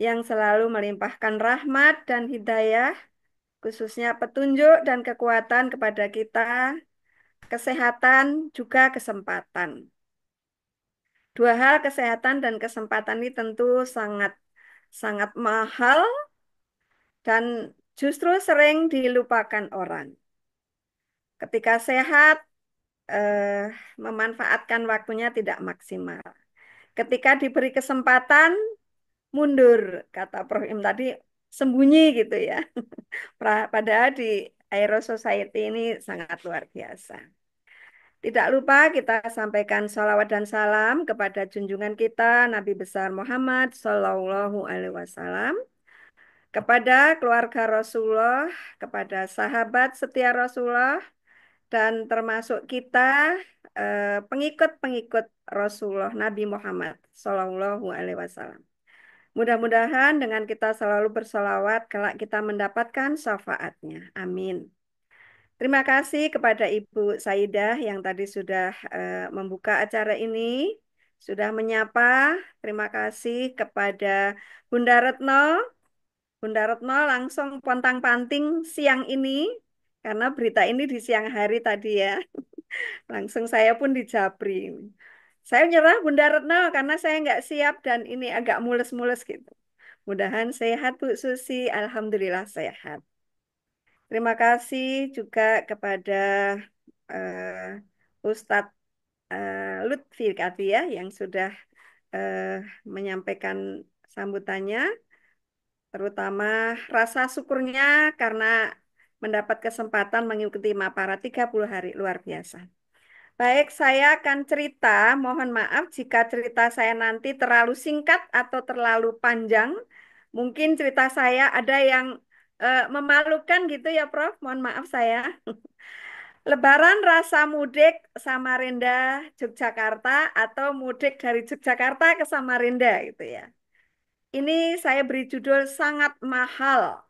yang selalu melimpahkan rahmat dan hidayah, khususnya petunjuk dan kekuatan kepada kita, kesehatan juga kesempatan. Dua hal kesehatan dan kesempatan ini tentu sangat sangat mahal dan justru sering dilupakan orang. Ketika sehat, memanfaatkan waktunya tidak maksimal. Ketika diberi kesempatan, mundur, kata Prof. Im tadi, sembunyi gitu ya. Padahal di Aero Society ini sangat luar biasa. Tidak lupa kita sampaikan salawat dan salam kepada junjungan kita Nabi besar Muhammad Sallallahu Alaihi Wasallam, kepada keluarga Rasulullah, kepada sahabat setia Rasulullah, dan termasuk kita pengikut-pengikut Rasulullah Nabi Muhammad Sallallahu Alaihi Wasallam. Mudah-mudahan dengan kita selalu bersolawat, kelak kita mendapatkan syafaatnya. Amin. Terima kasih kepada Ibu Saidah yang tadi sudah membuka acara ini, sudah menyapa. Terima kasih kepada Bunda Retno. Bunda Retno langsung pontang-panting siang ini, karena berita ini di siang hari tadi ya. Langsung saya pun dijabri. Saya nyerah Bunda Retno karena saya nggak siap dan ini agak mules-mules gitu. Mudahan sehat Bu Susi, Alhamdulillah sehat. Terima kasih juga kepada Ustadz Lutfi Katia ya, yang sudah eh, menyampaikan sambutannya, terutama rasa syukurnya karena mendapat kesempatan mengikuti Mapara 30 hari luar biasa. Baik, saya akan cerita. Mohon maaf jika cerita saya nanti terlalu singkat atau terlalu panjang. Mungkin cerita saya ada yang memalukan gitu ya, Prof. Mohon maaf saya. Lebaran rasa mudik Samarinda, Yogyakarta atau mudik dari Yogyakarta ke Samarinda gitu ya. Ini saya beri judul sangat mahal.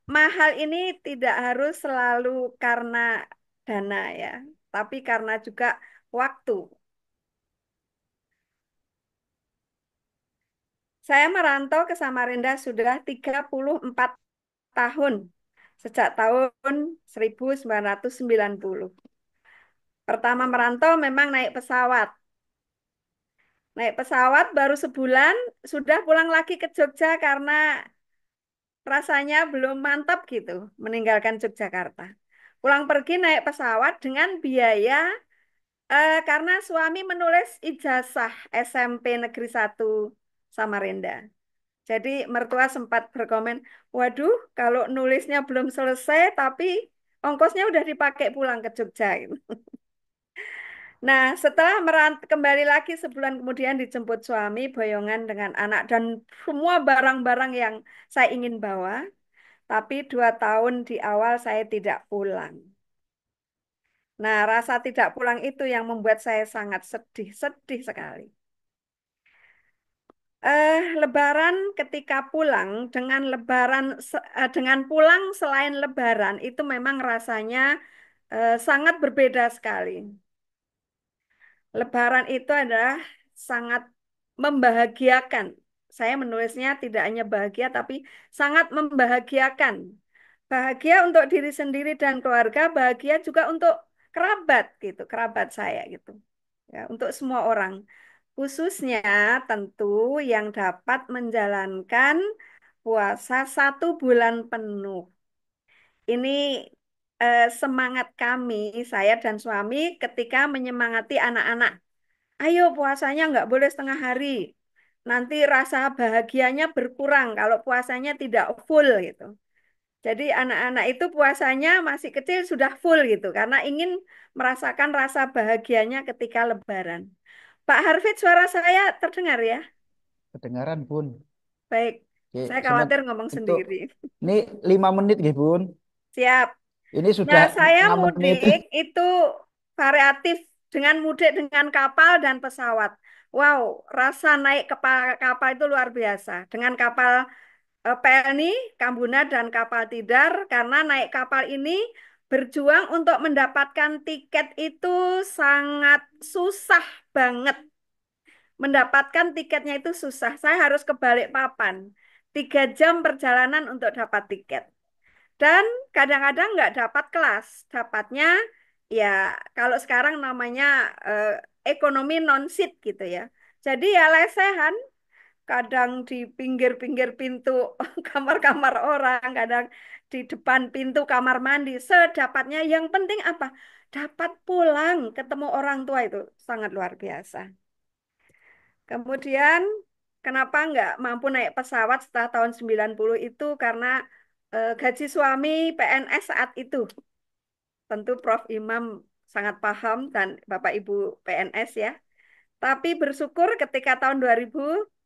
Mahal ini tidak harus selalu karena dana ya, tapi karena juga waktu. Saya merantau ke Samarinda sudah 34 tahun, sejak tahun 1990. Pertama merantau memang naik pesawat. Naik pesawat baru sebulan, sudah pulang lagi ke Jogja karena rasanya belum mantap gitu meninggalkan Yogyakarta. Pulang pergi naik pesawat dengan biaya karena suami menulis ijazah SMP Negeri 1 Samarinda. Jadi mertua sempat berkomen, waduh kalau nulisnya belum selesai tapi ongkosnya udah dipakai pulang ke Jogja. Gitu. Nah setelah kembali lagi sebulan kemudian dijemput suami, boyongan dengan anak dan semua barang-barang yang saya ingin bawa. Tapi 2 tahun di awal saya tidak pulang. Nah, rasa tidak pulang itu yang membuat saya sangat sedih, sedih sekali. Lebaran ketika pulang dengan pulang selain Lebaran itu memang rasanya sangat berbeda sekali. Lebaran itu adalah sangat membahagiakan. Saya menulisnya tidak hanya bahagia tapi sangat membahagiakan. Bahagia untuk diri sendiri dan keluarga, bahagia juga untuk kerabat gitu, kerabat saya gitu. Ya, untuk semua orang. Khususnya tentu yang dapat menjalankan puasa 1 bulan penuh. Ini semangat kami, saya dan suami ketika menyemangati anak-anak. Ayo puasanya nggak boleh setengah hari. Nanti rasa bahagianya berkurang kalau puasanya tidak full gitu. Jadi anak-anak itu puasanya masih kecil sudah full gitu karena ingin merasakan rasa bahagianya ketika Lebaran. Pak Harfid, suara saya terdengar ya? Kedengaran, Bun. Baik, Oke, saya khawatir ngomong untuk sendiri. ini 5 menit, nggih, Bun. Siap. Ini Nah, sudah saya 6 menit. mudik itu variatif dengan mudik dengan kapal dan pesawat. Wow, rasa naik kapal itu luar biasa. Dengan kapal PLNI, Kambuna, dan kapal Tidar, karena naik kapal ini berjuang untuk mendapatkan tiket itu sangat susah banget. Mendapatkan tiketnya itu susah. Saya harus ke Balikpapan. 3 jam perjalanan untuk dapat tiket. Dan kadang-kadang nggak dapat kelas. Dapatnya ya kalau sekarang namanya ekonomi non-seat gitu ya. Jadi ya lesehan, kadang di pinggir-pinggir pintu kamar-kamar orang, kadang di depan pintu kamar mandi, sedapatnya. Yang penting apa? Dapat pulang, ketemu orang tua itu sangat luar biasa. Kemudian, kenapa nggak mampu naik pesawat setelah tahun 90 itu? Karena gaji suami PNS saat itu. Tentu Prof. Imam sangat paham dan Bapak Ibu PNS ya. Tapi bersyukur ketika tahun 2000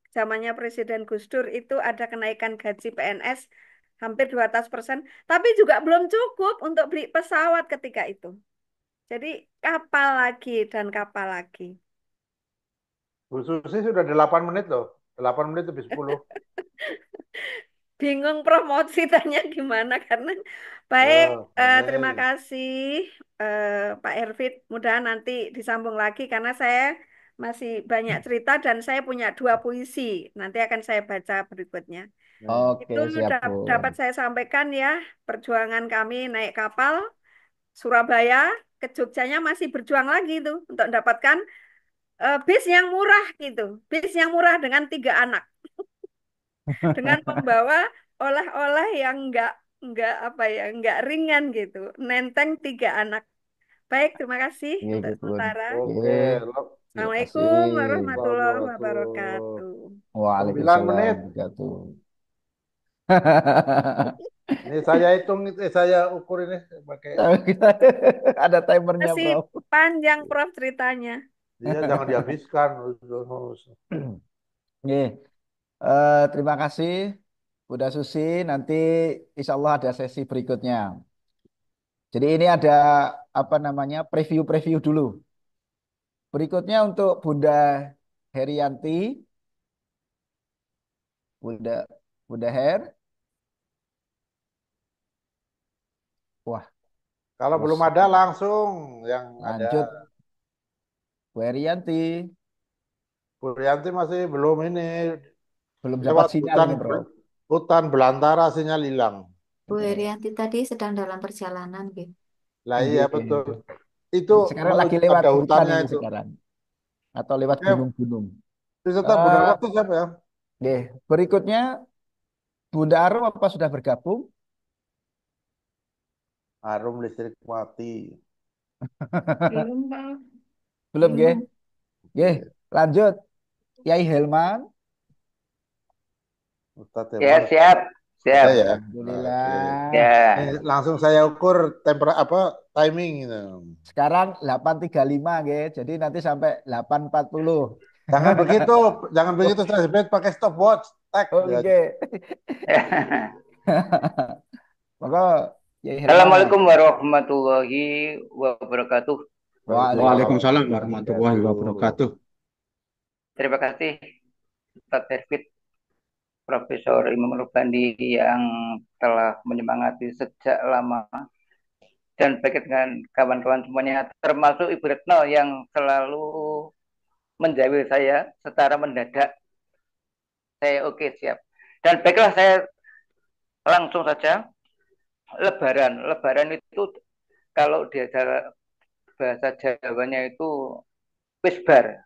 zamannya Presiden Gus Dur itu ada kenaikan gaji PNS hampir 200%, tapi juga belum cukup untuk beli pesawat ketika itu. Jadi kapal lagi dan kapal lagi. Bu Susi sudah 8 menit loh. 8 menit lebih 10. Bingung Prof mau ceritanya gimana karena baik, terima Amin. kasih Pak Ervit. Mudahan nanti disambung lagi karena saya masih banyak cerita dan saya punya 2 puisi. Nanti akan saya baca berikutnya. Oke, Itu siap, Bu. dapat saya sampaikan ya, perjuangan kami naik kapal Surabaya ke Jogjanya masih berjuang lagi itu untuk mendapatkan bis yang murah gitu. Bis yang murah dengan 3 anak. Dengan membawa oleh-oleh yang enggak apa ya, enggak ringan gitu. Nenteng 3 anak. Baik, terima kasih Iya, untuk gitu, Bun. sementara. Oke, Terima kasih. Assalamualaikum warahmatullahi Wabarakatuh. wabarakatuh. 9 Waalaikumsalam menit. wabarakatuh. Ini saya hitung, saya ukur ini pakai. Ada timernya, Masih Bro. panjang Prof ceritanya. Dia jangan dihabiskan. Nih, terima kasih, Bunda Susi. Nanti insya Allah ada sesi berikutnya. Jadi ini ada apa namanya preview dulu. Berikutnya untuk Bunda Herianti, Bunda Her. Wah, Kalau terus belum ada langsung yang lanjut ada. Bu Herianti. Bu Rianti masih belum ini. Belum dapat Lewat sinyal hutan, ini, Bro. hutan belantara sinyal hilang. Bu Herianti tadi sedang dalam perjalanan, gitu. Lah iya betul. Nggih. Itu Sekarang lagi lewat ada hutan hutannya ini itu. sekarang. Atau lewat Ya, gunung-gunung. peserta Bunda Eh, Waktu siapa ya? Nggih. Berikutnya Bunda Arum apa sudah bergabung? Harum listrik mati. Belum, Pak. Belum, nggih. Belum. Nggih, lanjut. Kiai Helman. Ustadz Ya, Herman. siap. Siap. Ada ya? Alhamdulillah. Oke. Ya. Langsung saya ukur timing gitu. Sekarang 8.35, nggih. Jadi nanti sampai 8.40. Jangan begitu, jangan begitu saya pakai stopwatch. Tek. Oke. Maka Kiai Helman. Assalamualaikum warahmatullahi wabarakatuh. Waalaikumsalam warahmatullahi wabarakatuh. Terima kasih Pak Herfit, Profesor Imam Rubandi yang telah menyemangati sejak lama dan baik dengan kawan-kawan semuanya, termasuk Ibu Retno yang selalu menjawab saya secara mendadak. Saya oke, siap. Dan baiklah, saya langsung saja. Lebaran itu kalau di bahasa Jawanya itu wisbar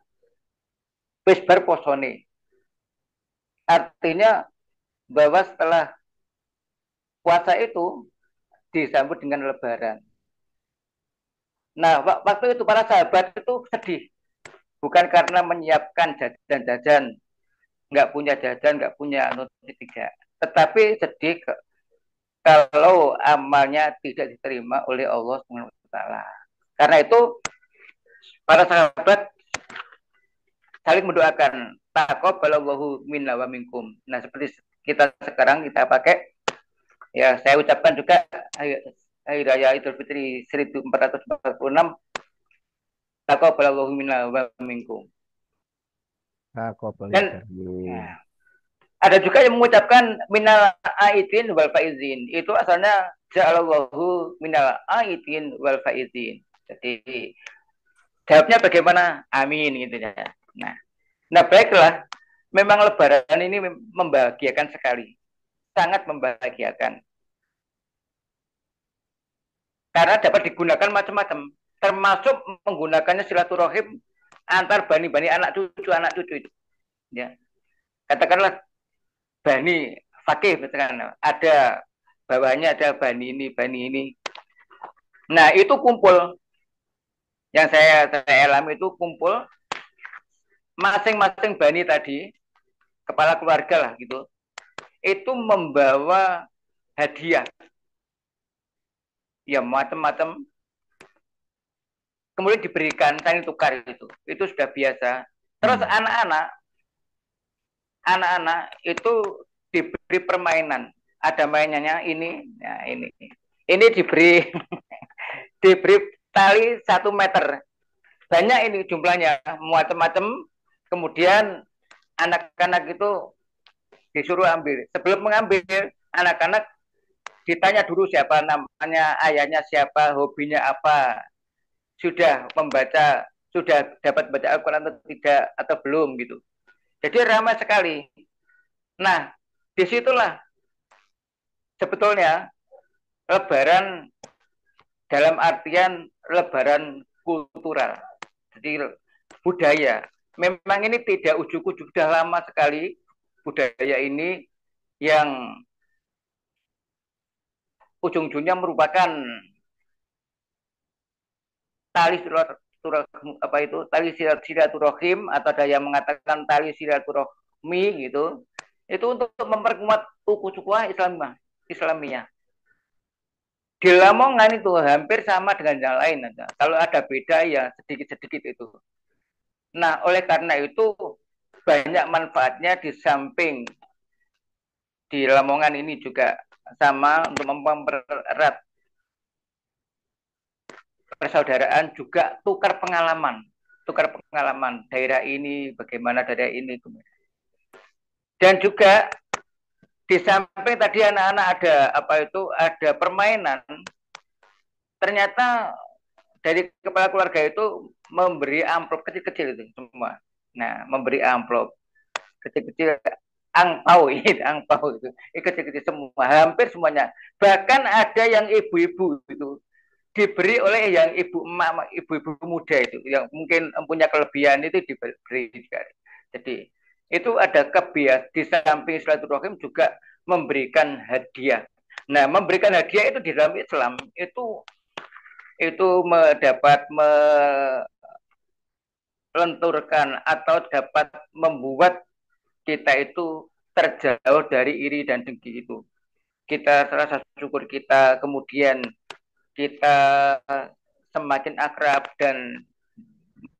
posone. Artinya bahwa setelah puasa itu disambut dengan lebaran. Nah, waktu itu para sahabat itu sedih. Bukan karena menyiapkan jajan-jajan, nggak punya jajan, nggak punya tidak. Tetapi sedih kalau amalnya tidak diterima oleh Allah SWT. Karena itu para sahabat saling mendoakan taqabbalallahu minna wa minkum. Nah, seperti kita sekarang kita pakai, ya saya ucapkan juga Hari Raya Idul Fitri 1446 taqabbalallahu minna wa minkum. Dan ada juga yang mengucapkan minal aidin wal faizin. Itu asalnya ja'alallahu minal aidin wal faizin. Jadi jawabnya bagaimana? Amin gitu ya. Nah baiklah, memang lebaran ini membahagiakan sekali. Sangat membahagiakan. Karena dapat digunakan macam-macam, termasuk menggunakannya silaturahim antar bani-bani anak cucu itu. Ya. Katakanlah bani fakih, misalkan ada bawahnya ada bani ini. Nah, itu kumpul. Yang saya alami itu kumpul masing-masing bani tadi, kepala keluarga lah gitu. Itu membawa hadiah. Ya macam-macam. kemudian diberikan saling tukar itu sudah biasa. Terus anak-anak itu diberi permainan, ada mainannya ini, nah ini diberi diberi tali 1 meter, banyak ini jumlahnya, macam-macam. Kemudian anak-anak itu disuruh ambil. Sebelum mengambil, anak-anak ditanya dulu siapa namanya, ayahnya siapa, hobinya apa, sudah membaca, sudah dapat baca Al-Quran atau tidak, atau belum gitu. Jadi ramai sekali. Nah, disitulah sebetulnya Lebaran dalam artian Lebaran kultural. Jadi budaya. Memang ini tidak ujuk-ujuk, sudah lama sekali budaya ini yang ujung-ujungnya merupakan tali tali silaturahim, atau ada yang mengatakan tali silaturahmi gitu. Itu untuk memperkuat suku Islamiyah. Di Lamongan itu hampir sama dengan yang lain aja. Kalau ada beda ya sedikit-sedikit itu. Nah, oleh karena itu banyak manfaatnya, di samping di Lamongan ini juga sama untuk mempererat persaudaraan, juga tukar pengalaman daerah ini, bagaimana daerah ini. Dan juga di samping tadi anak-anak ada permainan, ternyata dari kepala keluarga itu memberi amplop kecil-kecil itu semua. Nah, memberi amplop kecil-kecil, angpau itu kecil-kecil semua, hampir semuanya. Bahkan ada yang ibu-ibu itu diberi oleh yang ibu-ibu muda itu, yang mungkin punya kelebihan itu diberi. Jadi itu ada kebiasaan, di samping silaturahim juga memberikan hadiah. Nah, memberikan hadiah itu di dalam Islam itu dapat melenturkan atau dapat membuat kita itu terjauh dari iri dan dengki itu. Kita rasa syukur kita, kemudian kita semakin akrab dan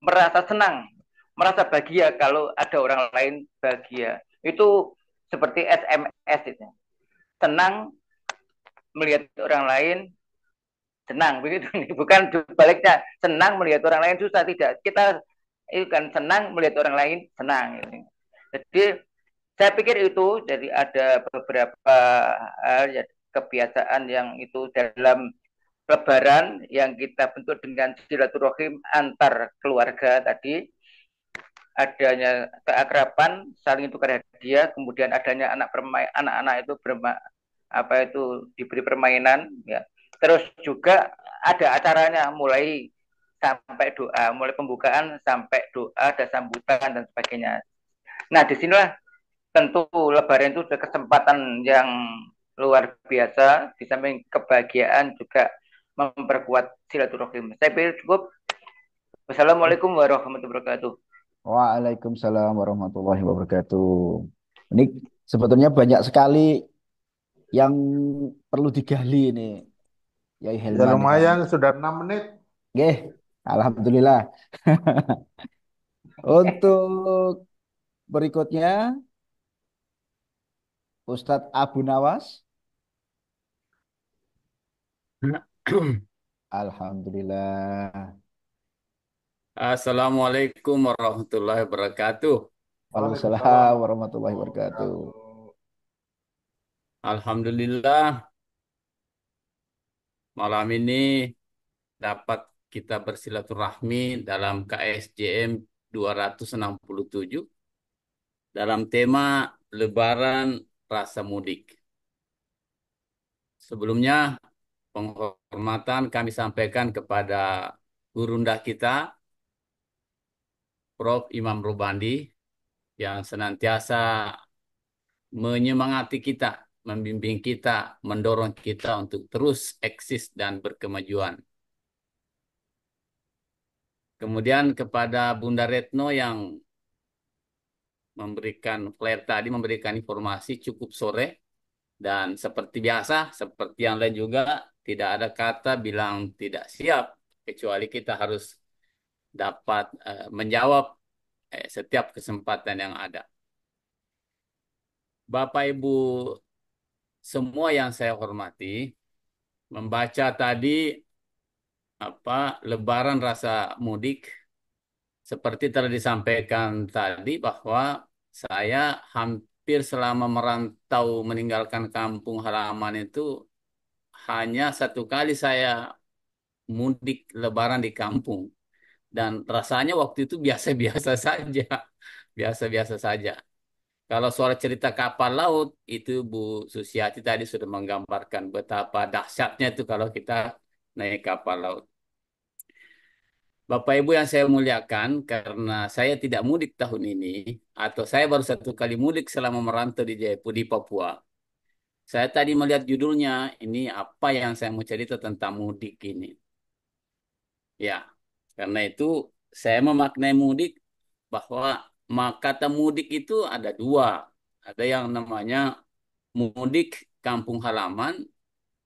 merasa senang, merasa bahagia kalau ada orang lain bahagia. Itu seperti SMS itu. Senang melihat orang lain senang, begitu. Bukan sebaliknya, senang melihat orang lain susah, tidak. Kita itu kan senang melihat orang lain senang. Jadi saya pikir itu, jadi ada beberapa kebiasaan yang itu dalam Lebaran yang kita bentuk dengan silaturahim antar keluarga tadi, adanya keakraban, saling tukar hadiah, kemudian adanya anak-anak itu diberi permainan, ya. Terus juga ada acaranya, mulai sampai doa, mulai pembukaan sampai doa, ada sambutan dan sebagainya. Nah, disinilah tentu Lebaran itu ada kesempatan yang luar biasa, di samping kebahagiaan juga memperkuat silaturahim. Saya pikir cukup. Wassalamualaikum warahmatullahi wabarakatuh. Waalaikumsalam warahmatullahi wabarakatuh. Ini sebetulnya banyak sekali yang perlu digali ini, Yai Ya Helman. lumayan, sudah 6 menit. Oke, alhamdulillah. Untuk berikutnya, Ustadz Abu Nawas. Alhamdulillah. Assalamualaikum warahmatullahi wabarakatuh. Waalaikumsalam warahmatullahi wabarakatuh. Alhamdulillah, malam ini dapat kita bersilaturahmi dalam KSJM 267 dalam tema Lebaran Rasa Mudik. Sebelumnya, penghormatan kami sampaikan kepada gurunda kita, Prof. Imam Robandi, yang senantiasa menyemangati kita, membimbing kita, mendorong kita untuk terus eksis dan berkemajuan. Kemudian kepada Bunda Retno yang memberikan flare tadi, memberikan informasi cukup sore, dan seperti biasa, seperti yang lain juga, tidak ada kata bilang tidak siap, kecuali kita harus dapat menjawab setiap kesempatan yang ada. Bapak Ibu semua yang saya hormati, membaca tadi Lebaran rasa mudik, seperti telah disampaikan tadi bahwa saya hampir selama merantau meninggalkan kampung halaman itu hanya satu kali saya mudik Lebaran di kampung. Dan rasanya waktu itu biasa-biasa saja. Biasa-biasa saja. Kalau soal cerita kapal laut, itu Bu Susiati tadi sudah menggambarkan betapa dahsyatnya itu kalau kita naik kapal laut. Bapak Ibu yang saya muliakan, karena saya tidak mudik tahun ini, atau saya baru satu kali mudik selama merantau di Jayapura, di Papua. Saya tadi melihat judulnya, ini apa yang saya mau cerita tentang mudik ini. Ya, karena itu saya memaknai mudik bahwa kata mudik itu ada dua. Ada yang namanya mudik kampung halaman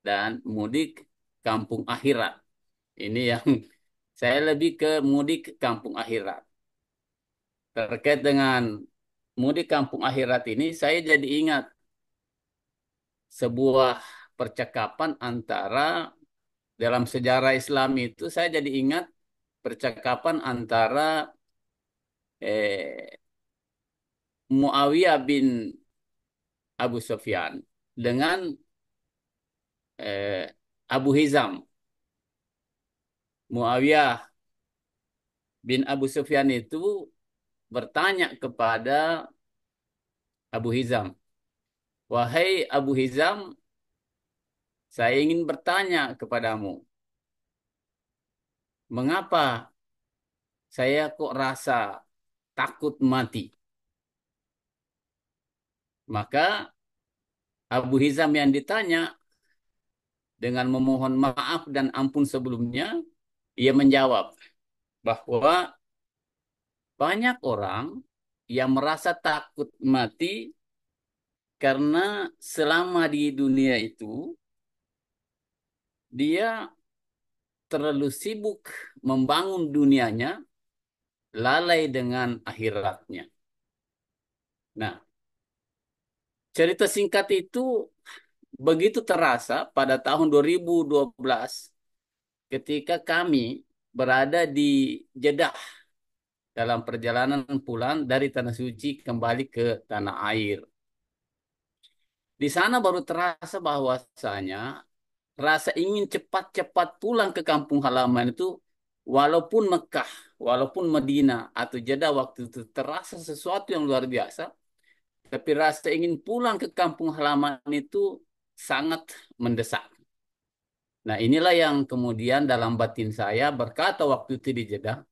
dan mudik kampung akhirat. Ini yang saya lebih ke mudik kampung akhirat. Terkait dengan mudik kampung akhirat ini, saya jadi ingat sebuah percakapan antara dalam sejarah Islam itu, saya jadi ingat percakapan antara eh, Muawiyah bin Abu Sufyan dengan Abu Hizam. Muawiyah bin Abu Sufyan itu bertanya kepada Abu Hizam, "Wahai Abu Hizam, saya ingin bertanya kepadamu, mengapa saya kok rasa takut mati?" Maka Abu Hizam yang ditanya dengan memohon maaf dan ampun sebelumnya, ia menjawab bahwa banyak orang yang merasa takut mati karena selama di dunia itu dia terlalu sibuk membangun dunianya, lalai dengan akhiratnya. Nah, cerita singkat itu begitu terasa pada tahun 2012 ketika kami berada di Jeddah dalam perjalanan pulang dari Tanah Suci kembali ke tanah air. Di sana baru terasa bahwasanya rasa ingin cepat-cepat pulang ke kampung halaman itu, walaupun Mekah, walaupun Madinah atau Jeddah waktu itu terasa sesuatu yang luar biasa, tapi rasa ingin pulang ke kampung halaman itu sangat mendesak. Nah, inilah yang kemudian dalam batin saya berkata waktu itu di Jeddah,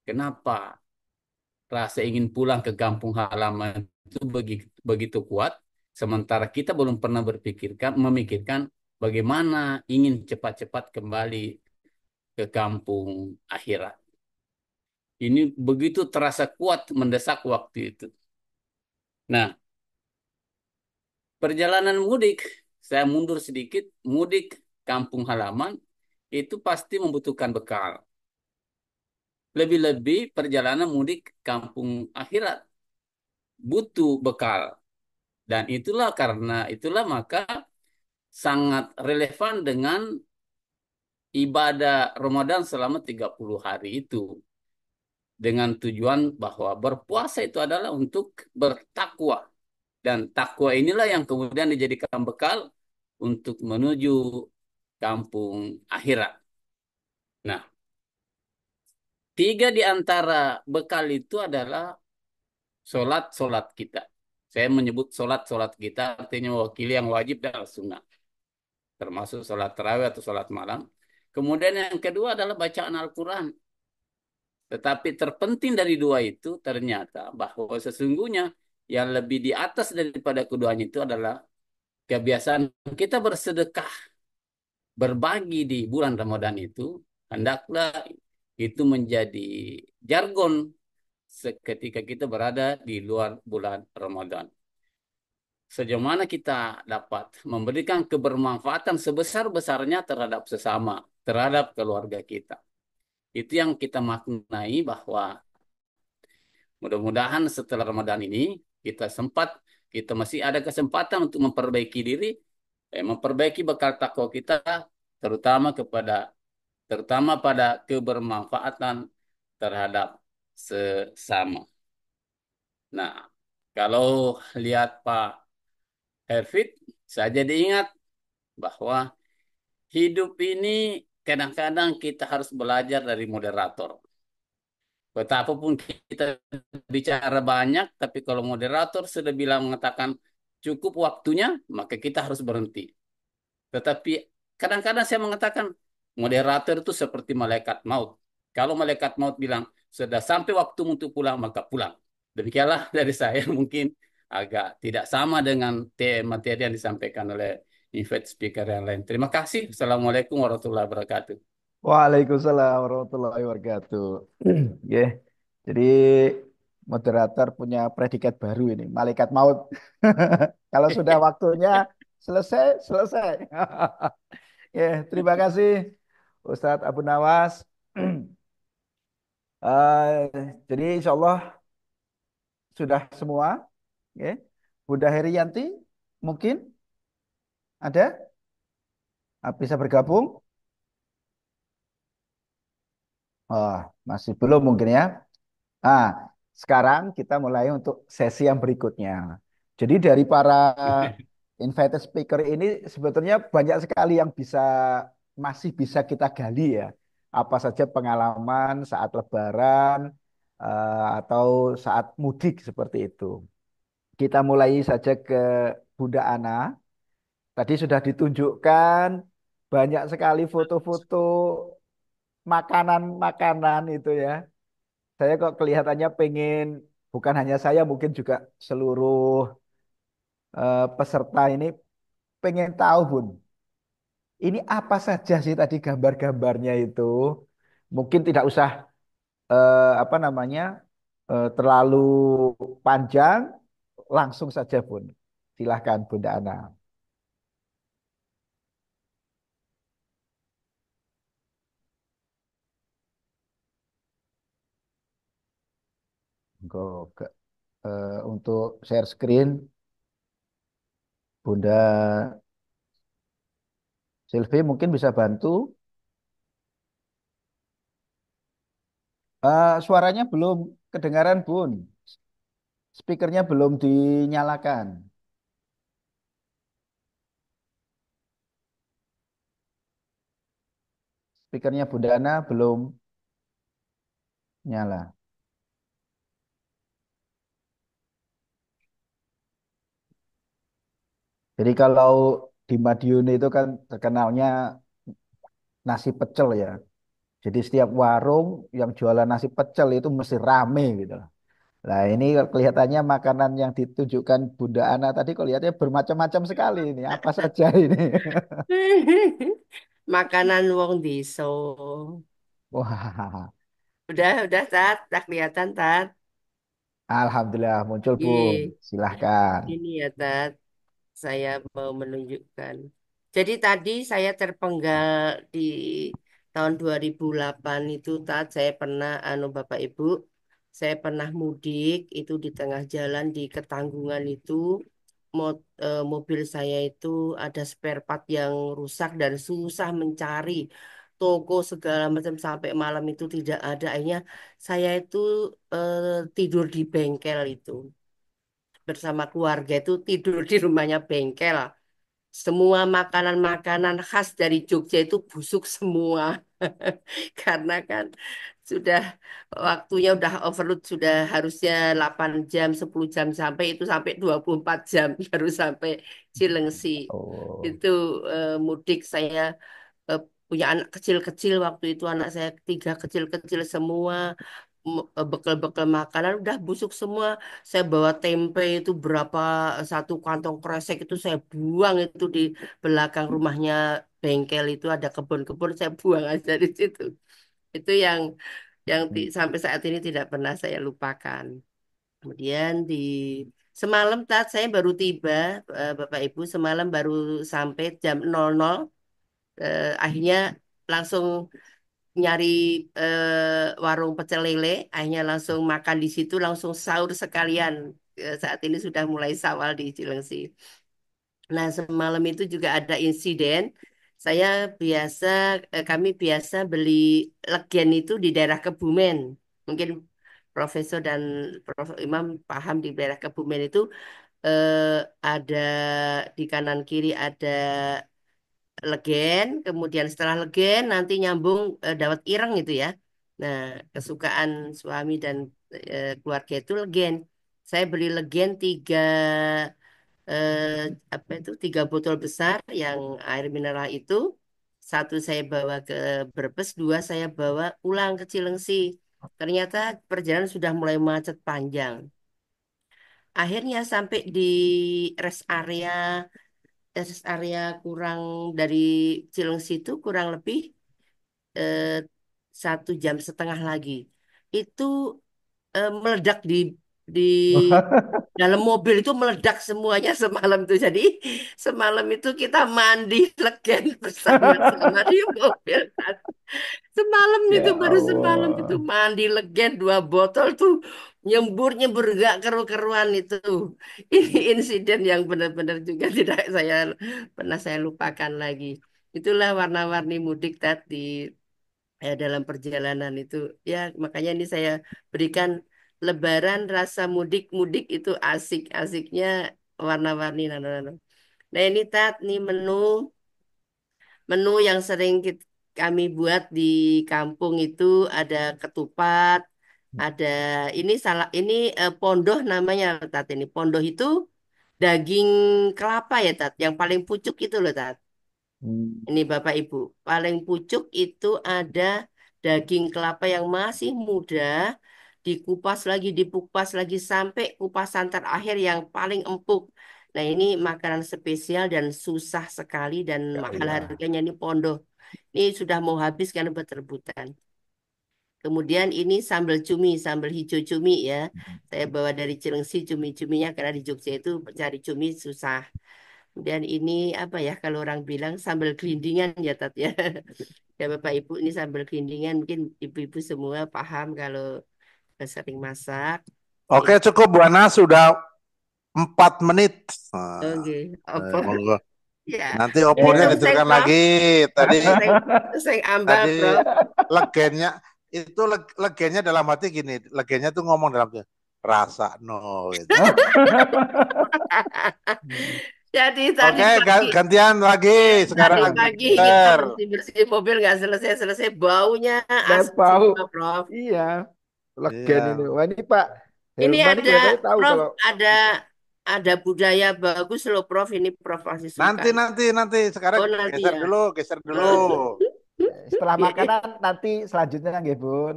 kenapa rasa ingin pulang ke kampung halaman itu begitu kuat, sementara kita belum pernah memikirkan bagaimana ingin cepat-cepat kembali ke kampung akhirat. Ini begitu terasa kuat mendesak waktu itu. Nah, perjalanan mudik, saya mundur sedikit, mudik kampung halaman itu pasti membutuhkan bekal. Lebih-lebih perjalanan mudik kampung akhirat butuh bekal. Dan itulah maka sangat relevan dengan ibadah Ramadan selama 30 hari itu. Dengan tujuan bahwa berpuasa itu adalah untuk bertakwa. Dan takwa inilah yang kemudian dijadikan bekal untuk menuju kampung akhirat. Nah, 3 di antara bekal itu adalah solat kita. Saya menyebut solat kita artinya mewakili yang wajib dan sunnah. Termasuk solat tarawih atau solat malam. Kemudian yang kedua adalah bacaan Al-Quran. Tetapi terpenting dari dua itu ternyata bahwa sesungguhnya yang lebih di atas daripada keduanya itu adalah kebiasaan kita bersedekah, berbagi di bulan Ramadan itu, hendaklah itu menjadi jargon seketika kita berada di luar bulan Ramadan. Sejauh mana kita dapat memberikan kebermanfaatan sebesar-besarnya terhadap sesama, terhadap keluarga kita. Itu yang kita maknai bahwa mudah-mudahan setelah Ramadan ini kita masih ada kesempatan untuk memperbaiki diri, memperbaiki bekal takwa kita, terutama terutama pada kebermanfaatan terhadap sesama. Nah, kalau lihat Pak Herfit, saya jadi ingat bahwa hidup ini kadang-kadang kita harus belajar dari moderator. Betapapun kita bicara banyak, tapi kalau moderator sudah bilang mengatakan cukup waktunya, maka kita harus berhenti. Tetapi kadang-kadang saya mengatakan moderator itu seperti malaikat maut. Kalau malaikat maut bilang sudah sampai waktu untuk pulang, maka pulang. Demikianlah dari saya, mungkin agak tidak sama dengan materi yang disampaikan oleh invite speaker yang lain. Terima kasih. Assalamualaikum warahmatullahi wabarakatuh. Waalaikumsalam warahmatullahi wabarakatuh. Ya, jadi moderator punya predikat baru ini, malaikat maut. Kalau sudah waktunya selesai, selesai. Ya, terima kasih Ustadz Abu Nawas. Jadi insya Allah sudah semua. Ya. Bunda Herianti mungkin ada. Bisa bergabung? Oh, masih belum mungkin ya. Nah, sekarang kita mulai untuk sesi yang berikutnya. Jadi dari para invited speaker ini sebetulnya banyak sekali yang masih bisa kita gali ya. Apa saja pengalaman saat Lebaran atau saat mudik seperti itu. Kita mulai saja ke Bunda Ana. Tadi sudah ditunjukkan banyak sekali foto-foto makanan-makanan itu ya. Saya kok kelihatannya pengen, bukan hanya saya, mungkin juga seluruh peserta ini pengen tahu, Bun. Ini apa saja sih tadi gambar-gambarnya itu? Mungkin tidak usah apa namanya terlalu panjang, langsung saja, Bun. Silahkan, Bunda Ana. Untuk share screen, Bunda Silvi mungkin bisa bantu. Suaranya belum kedengaran, Bun. Speakernya belum dinyalakan. Speakernya Bunda Ana belum nyala. Jadi kalau di Madiun itu kan terkenalnya nasi pecel ya. Jadi setiap warung yang jualan nasi pecel itu mesti rame gitu. Nah ini kelihatannya makanan yang ditunjukkan Bunda Ana tadi kok lihatnya bermacam-macam sekali ini. Apa saja ini? Makanan wong desa. Wah, Udah, Tat. Udah kelihatan, Tat. Alhamdulillah muncul Bun. Ye, Silahkan. ini ya, Tat. Saya mau menunjukkan. Jadi tadi saya terpenggal di tahun 2008 itu, Tat. Saya pernah, Bapak Ibu, saya pernah mudik, itu di tengah jalan di Ketanggungan itu, mobil saya itu ada spare part yang rusak dan susah mencari toko segala macam sampai malam itu tidak ada. Akhirnya saya itu eh, tidur di bengkel itu bersama keluarga itu tidur di rumahnya bengkel. Semua makanan-makanan khas dari Jogja itu busuk semua. Karena kan sudah waktunya udah overload, sudah harusnya 8 jam, 10 jam sampai, itu sampai 24 jam baru sampai Cilengsi. Oh. Itu mudik saya punya anak kecil-kecil waktu itu, anak saya tiga kecil-kecil semua, bekal-bekal makanan udah busuk semua. Saya bawa tempe itu berapa, satu kantong kresek itu saya buang itu di belakang rumahnya bengkel itu ada kebun-kebun, saya buang aja di situ. Itu yang sampai saat ini tidak pernah saya lupakan. Kemudian semalam saya baru tiba, Bapak Ibu, semalam baru sampai jam 00. Akhirnya langsung nyari warung pecel lele, akhirnya langsung makan di situ, langsung sahur sekalian. Saat ini sudah mulai sawal di Cilengsi. Nah, semalam itu juga ada insiden. Saya biasa, kami biasa beli legen itu di daerah Kebumen. Mungkin Profesor dan Prof. Imam paham di daerah Kebumen itu eh, ada di kanan kiri ada legen, kemudian setelah legen nanti nyambung dawet ireng itu ya. Nah, kesukaan suami dan keluarga itu legen. Saya beli legen eh, apa itu 3 botol besar yang air mineral itu. Satu saya bawa ke Brebes, dua saya bawa pulang ke Cilengsi. Ternyata perjalanan sudah mulai macet panjang. Akhirnya sampai di rest area kurang dari Cilengsi itu kurang lebih eh, 1,5 jam lagi. Itu meledak di dalam mobil itu meledak semuanya semalam itu. Jadi semalam itu kita mandi legen bersama-sama di mobil. Semalam itu Ya baru semalam itu Allah. mandi legen 2 botol tuh nyembur nyembur gak keru-keruan itu. Ini insiden yang benar-benar juga tidak pernah saya lupakan lagi. Itulah warna-warni mudik tadi dalam perjalanan itu. Ya makanya ini saya berikan Lebaran rasa mudik-mudik itu asik-asiknya warna-warni. Nah ini tat nih menu yang sering kami buat di kampung itu ada ketupat, ada ini pondoh namanya Tat ini. Pondoh itu daging kelapa ya Tat, yang paling pucuk itu loh Tat. Hmm. Ini Bapak Ibu, paling pucuk itu ada daging kelapa yang masih muda, dikupas lagi sampai kupasan terakhir yang paling empuk. Nah, ini makanan spesial dan susah sekali dan Ya mahal Allah. harganya ini pondok. Ini sudah mau habis karena buat-rebutan. Kemudian ini sambal cumi, sambal hijau cumi ya. Saya bawa dari Cilengsi cumi-cuminya karena di Jogja itu cari cumi susah. Dan ini apa ya kalau orang bilang sambal gelindingan ya Tat ya. Ya Bapak Ibu ini sambal gelindingan mungkin ibu-ibu semua paham kalau sering masak. Oke, Ini cukup Bu Ana, sudah 4 menit. Nah, oke. Apa monggo. ya Nanti opornya minum seng diteruskan Prof. lagi. Tadi Seng, seng ambal tadi Prof. legennya itu legennya dalam hati gini, legennya tuh ngomong dalam hati, rasa no gitu. Jadi Oke, gantian lagi tadi sekarang pagi kita dokter. bersih-bersih mobil nggak selesai-selesai baunya Dan asap bau. semua Prof. Iya. Legen ini. Iya. Wah ini Pak Ini Herman ini ada kelihatannya tahu Prof, kalau ada budaya bagus loh Prof. Ini Prof masih suka. Nanti sekarang Oh nanti ya. geser dulu. setelah Iya, makanan nanti selanjutnya nggih Bun.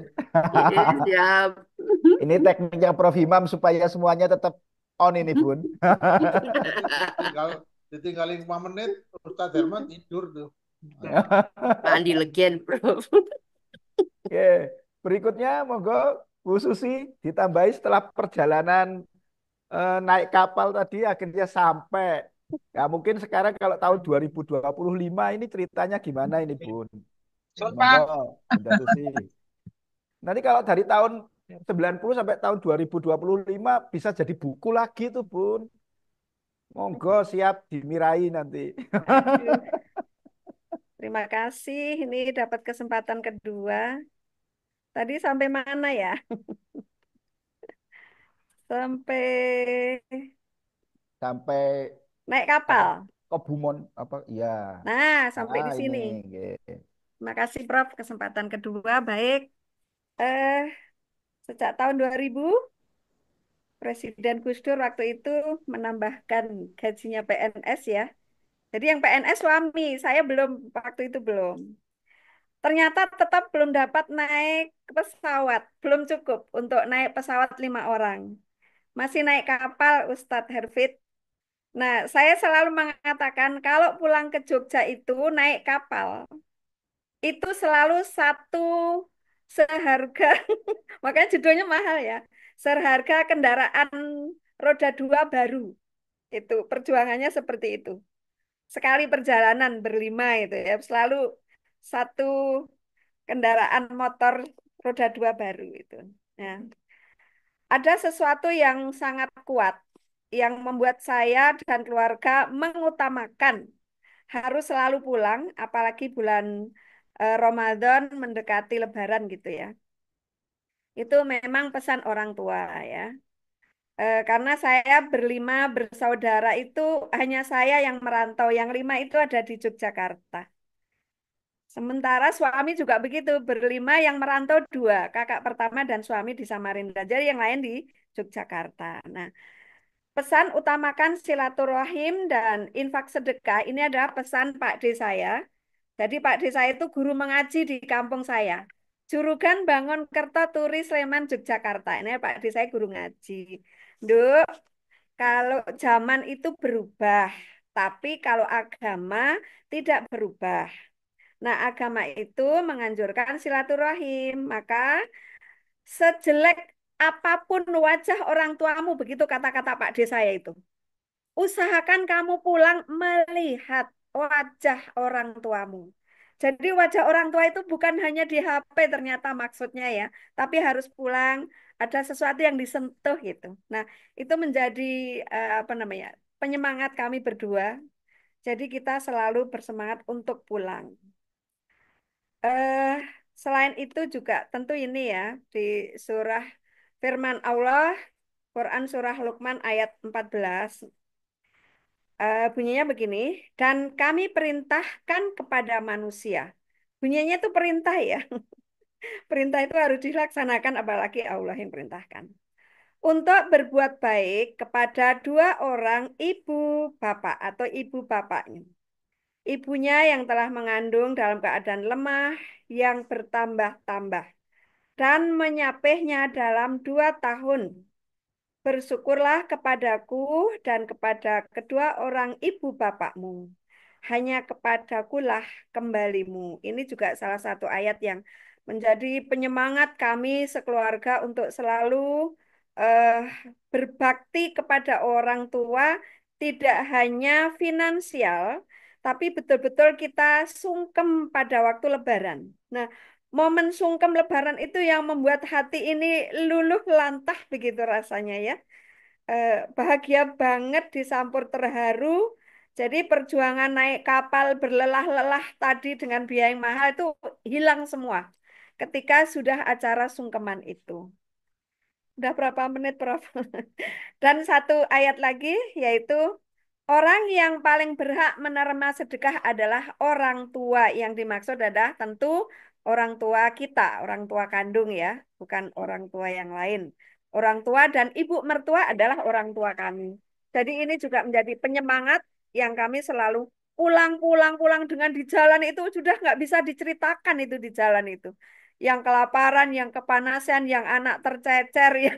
iya, siap. Ini tekniknya Prof Imam supaya semuanya tetap on ini Bun. Tinggal ditinggalin 5 menit, Ustadz Herman tidur tuh. Mandi legen Prof. Oke, berikutnya monggo Bu Susi ditambahi setelah perjalanan naik kapal tadi akhirnya sampai. Ya mungkin sekarang kalau tahun 2025 ini ceritanya gimana ini Bun? Monggo, Bunda Susi. Nanti kalau dari tahun 90 sampai tahun 2025 bisa jadi buku lagi tuh Bun. Monggo siap dimirai nanti. Aduh, terima kasih. Ini dapat kesempatan kedua. Tadi sampai mana ya? Sampai Sampai naik apa? kapal. Kobumon apa? Iya. Nah, sampai di Ini. sini. Nggih. Terima kasih Prof. Kesempatan kedua. Baik. Eh, sejak tahun 2000, Presiden Gus Dur waktu itu menambahkan gajinya PNS ya. Jadi yang PNS suami, saya belum, waktu itu belum. Ternyata tetap belum dapat naik pesawat, belum cukup untuk naik pesawat 5 orang. Masih naik kapal Ustadz Herfit. Nah, saya selalu mengatakan kalau pulang ke Jogja itu naik kapal, itu selalu satu seharga, makanya judulnya mahal ya, seharga kendaraan roda 2 baru. Itu perjuangannya seperti itu. Sekali perjalanan berlima itu ya, selalu satu kendaraan motor roda dua baru itu. Nah, ada sesuatu yang sangat kuat yang membuat saya dan keluarga mengutamakan harus selalu pulang, apalagi bulan Ramadan mendekati Lebaran gitu ya. Itu memang pesan orang tua ya. Karena saya berlima bersaudara itu hanya saya yang merantau, yang lima itu ada di Yogyakarta. Sementara suami juga begitu, berlima yang merantau dua, kakak pertama dan suami di Samarinda, jadi yang lain di Yogyakarta. Nah, pesan utamakan silaturahim dan infak sedekah ini adalah pesan Pak D saya. Jadi Pak D saya itu guru mengaji di kampung saya. Jurugan Bangun Kerto Turi Sleman Yogyakarta. Ini Pak D saya guru ngaji. Duk, kalau zaman itu berubah, tapi kalau agama tidak berubah. Nah, agama itu menganjurkan silaturahim. Maka sejelek apapun wajah orang tuamu, begitu kata-kata Pak D saya itu. Usahakan kamu pulang melihat wajah orang tuamu. Jadi wajah orang tua itu bukan hanya di HP ternyata maksudnya ya, tapi harus pulang ada sesuatu yang disentuh gitu. Nah, itu menjadi apa namanya? Penyemangat kami berdua. Jadi kita selalu bersemangat untuk pulang. Eh, Selain itu juga tentu ini ya di surah firman Allah Quran surah Luqman ayat 14. Bunyinya begini, dan kami perintahkan kepada manusia. Bunyinya itu perintah ya. Perintah itu harus dilaksanakan apalagi Allah yang perintahkan. Untuk berbuat baik kepada dua orang ibu bapak atau ibu bapaknya. Ibunya yang telah mengandung dalam keadaan lemah yang bertambah-tambah dan menyapihnya dalam 2 tahun. Bersyukurlah kepadaku dan kepada kedua orang ibu bapakmu. Hanya kepadakulah kembalimu. Ini juga salah satu ayat yang menjadi penyemangat kami sekeluarga untuk selalu eh, berbakti kepada orang tua, tidak hanya finansial, tapi betul-betul kita sungkem pada waktu Lebaran. Nah, momen sungkem Lebaran itu yang membuat hati ini luluh lantah begitu rasanya ya. Bahagia banget disampur terharu. Jadi perjuangan naik kapal berlelah-lelah tadi dengan biaya yang mahal itu hilang semua ketika sudah acara sungkeman itu. Udah berapa menit, Prof? Dan satu ayat lagi yaitu orang yang paling berhak menerima sedekah adalah orang tua. Yang dimaksud adalah tentu orang tua kita, orang tua kandung ya, bukan orang tua yang lain. Orang tua dan ibu mertua adalah orang tua kami. Jadi ini juga menjadi penyemangat yang kami selalu pulang dengan di jalan itu sudah nggak bisa diceritakan itu di jalan itu. Yang kelaparan, yang kepanasan, yang anak tercecer, yang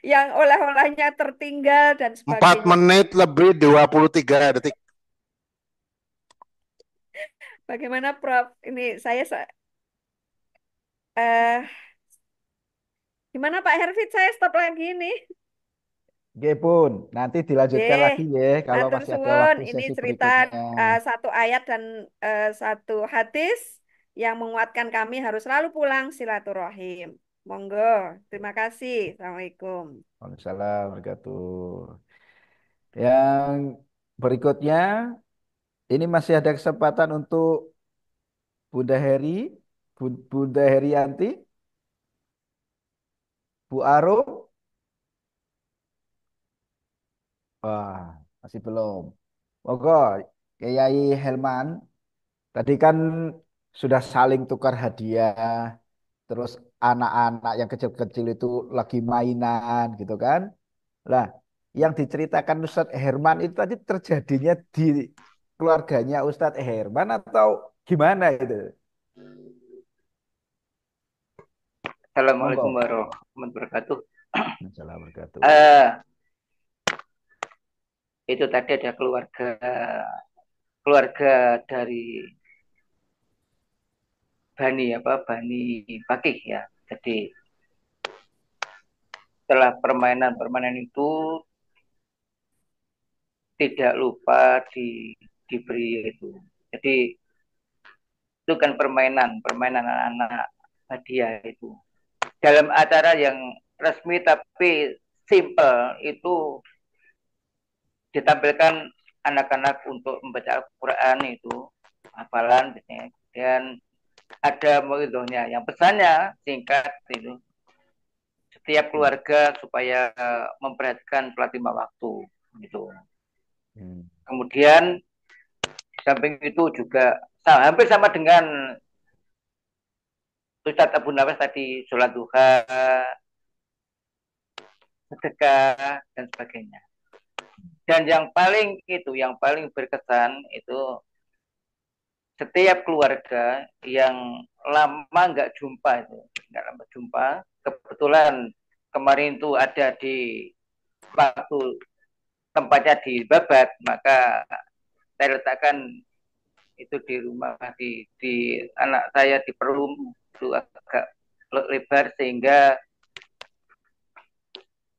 yang oleh-olehnya tertinggal dan 4 sebagainya. menit lebih 23 detik. Bagaimana Prof? Ini eh gimana Pak Herfit? Saya stop lagi ini. Oke pun, nanti dilanjutkan Deh, lagi ya kalau matur masih ada suwun. waktu Ini sesi cerita berikutnya. satu ayat dan satu hadis yang menguatkan kami harus selalu pulang silaturahim. Monggo, terima kasih. Assalamualaikum. Waalaikumsalam warahmatullahi. Yang berikutnya, ini masih ada kesempatan untuk Bunda Heri, Bunda Herianti, Bu Arum. Wah, masih belum. Monggo, Kiai Helman. Tadi kan sudah saling tukar hadiah, terus anak-anak yang kecil-kecil itu lagi mainan gitu kan. Lah, yang diceritakan Ustadz Herman itu tadi terjadinya di keluarganya Ustadz Herman atau gimana itu? Assalamualaikum Monggo. warahmatullahi wabarakatuh. Assalamualaikum warahmatullahi wabarakatuh. Eh, itu tadi ada keluarga dari Bani Pakih ya. Jadi setelah permainan itu tidak lupa diberi itu. Jadi itu kan permainan anak-anak hadiah itu. Dalam acara yang resmi tapi simple itu ditampilkan anak-anak untuk membaca Al-Quran itu hafalan biasanya. Dan ada mauidhahnya yang pesannya singkat itu setiap keluarga supaya memperhatikan sholat 5 waktu gitu. Kemudian samping itu juga hampir sama dengan Ustadz Abu Nawas tadi, sholat duha, sedekah dan sebagainya. Dan yang paling berkesan itu setiap keluarga yang lama nggak jumpa, kebetulan kemarin itu ada di waktu tempatnya di Babat, maka saya letakkan itu di rumah di anak saya di Perlum itu agak lebar sehingga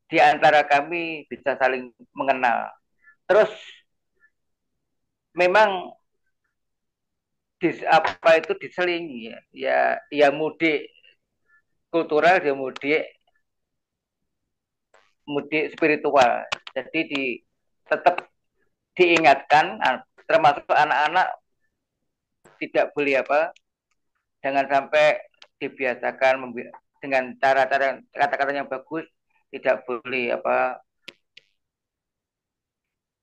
di antara kami bisa saling mengenal. Terus memang diselingi ya mudik kultural, dia mudik spiritual. Jadi tetap diingatkan, termasuk anak-anak tidak boleh jangan sampai dibiasakan dengan cara-cara kata-kata yang bagus, tidak boleh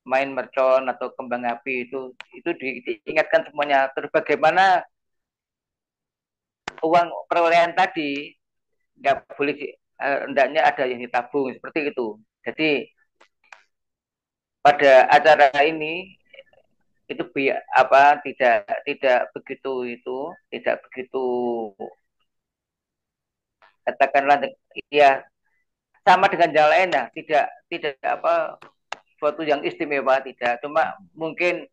main mercon atau kembang api itu diingatkan semuanya. Terus bagaimana uang perolehan tadi nggak boleh hendaknya ada yang ditabung seperti itu. Jadi pada acara ini itu tidak begitu katakanlah ya sama dengan yang lain ya, tidak suatu yang istimewa, tidak, cuma mungkin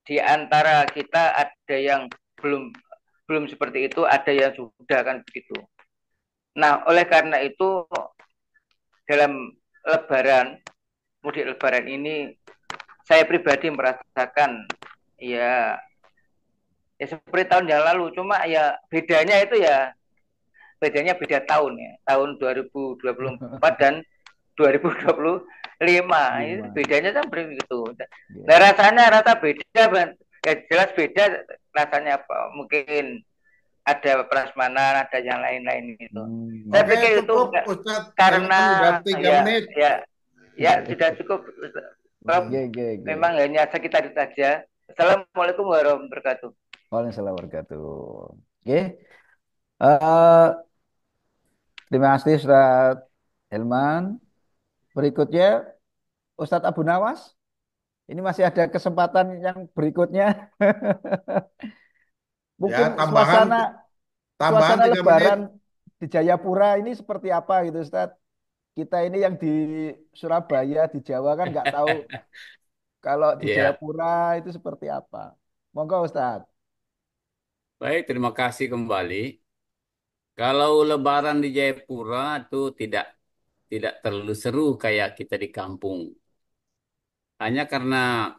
di antara kita ada yang belum seperti itu, ada yang sudah kan begitu. Nah, oleh karena itu dalam mudik lebaran ini saya pribadi merasakan ya seperti tahun yang lalu, cuma ya bedanya beda tahun ya, tahun 2024 dan 2025 itu bedanya kan begitu. Nah, rasa beda, ya jelas beda rasanya apa? Mungkin ada prasmanan, ada yang lain-lain itu. Saya pikir itu karena ya sudah cukup. Memang hanya sekitar itu saja. Assalamualaikum warahmatullahi wabarakatuh. Waalaikumsalam warahmatullahi wabarakatuh. Oke. Terima kasih Ustadz Helman. Berikutnya Ustadz Abu Nawas. Ini masih ada kesempatan yang berikutnya. Mungkin Ya, suasana 3 Lebaran menit. di Jayapura ini seperti apa gitu Ustadz? Kita ini yang di Surabaya, di Jawa kan nggak tahu kalau di Jayapura itu seperti apa. Monggo Ustadz. Baik, terima kasih kembali. Kalau Lebaran di Jayapura itu tidak terlalu seru kayak kita di kampung. Hanya karena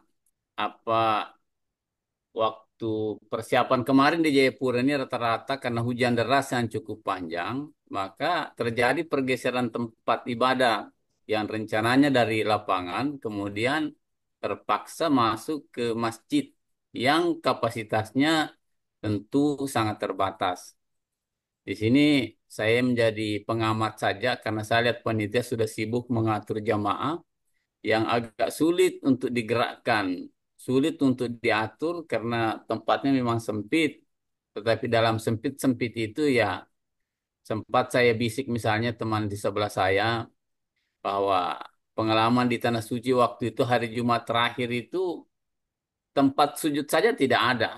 waktu persiapan kemarin di Jayapura ini rata-rata karena hujan deras yang cukup panjang, maka terjadi pergeseran tempat ibadah yang rencananya dari lapangan kemudian terpaksa masuk ke masjid yang kapasitasnya tentu sangat terbatas. Di sini saya menjadi pengamat saja karena saya lihat panitia sudah sibuk mengatur jamaah yang agak sulit untuk digerakkan, sulit untuk diatur karena tempatnya memang sempit. Tetapi dalam sempit-sempit itu ya sempat saya bisik misalnya teman di sebelah saya bahwa pengalaman di Tanah Suci waktu itu hari Jumat terakhir itu tempat sujud saja tidak ada.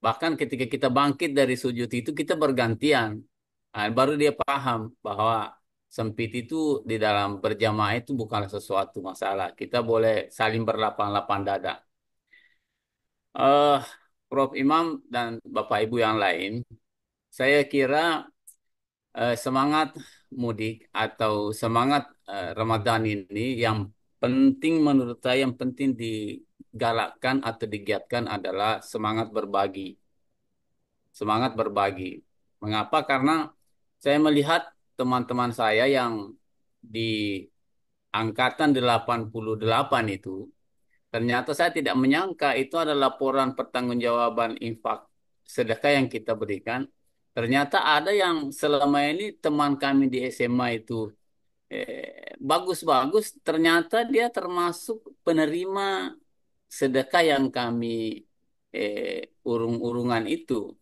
Bahkan ketika kita bangkit dari sujud itu kita bergantian. Nah, baru dia paham bahwa sempit itu di dalam berjamaah itu bukanlah sesuatu masalah. Kita boleh saling berlapang-lapang dada. Prof. Imam dan Bapak Ibu yang lain, saya kira semangat mudik atau semangat Ramadan ini yang penting menurut saya yang penting digalakkan atau digiatkan adalah semangat berbagi. semangat berbagi. Mengapa? Karena saya melihat teman-teman saya yang di angkatan 88 itu, ternyata saya tidak menyangka itu ada laporan pertanggungjawaban infak sedekah yang kita berikan. Ternyata ada yang selama ini teman kami di SMA itu bagus-bagus, ternyata dia termasuk penerima sedekah yang kami urung-urungan itu.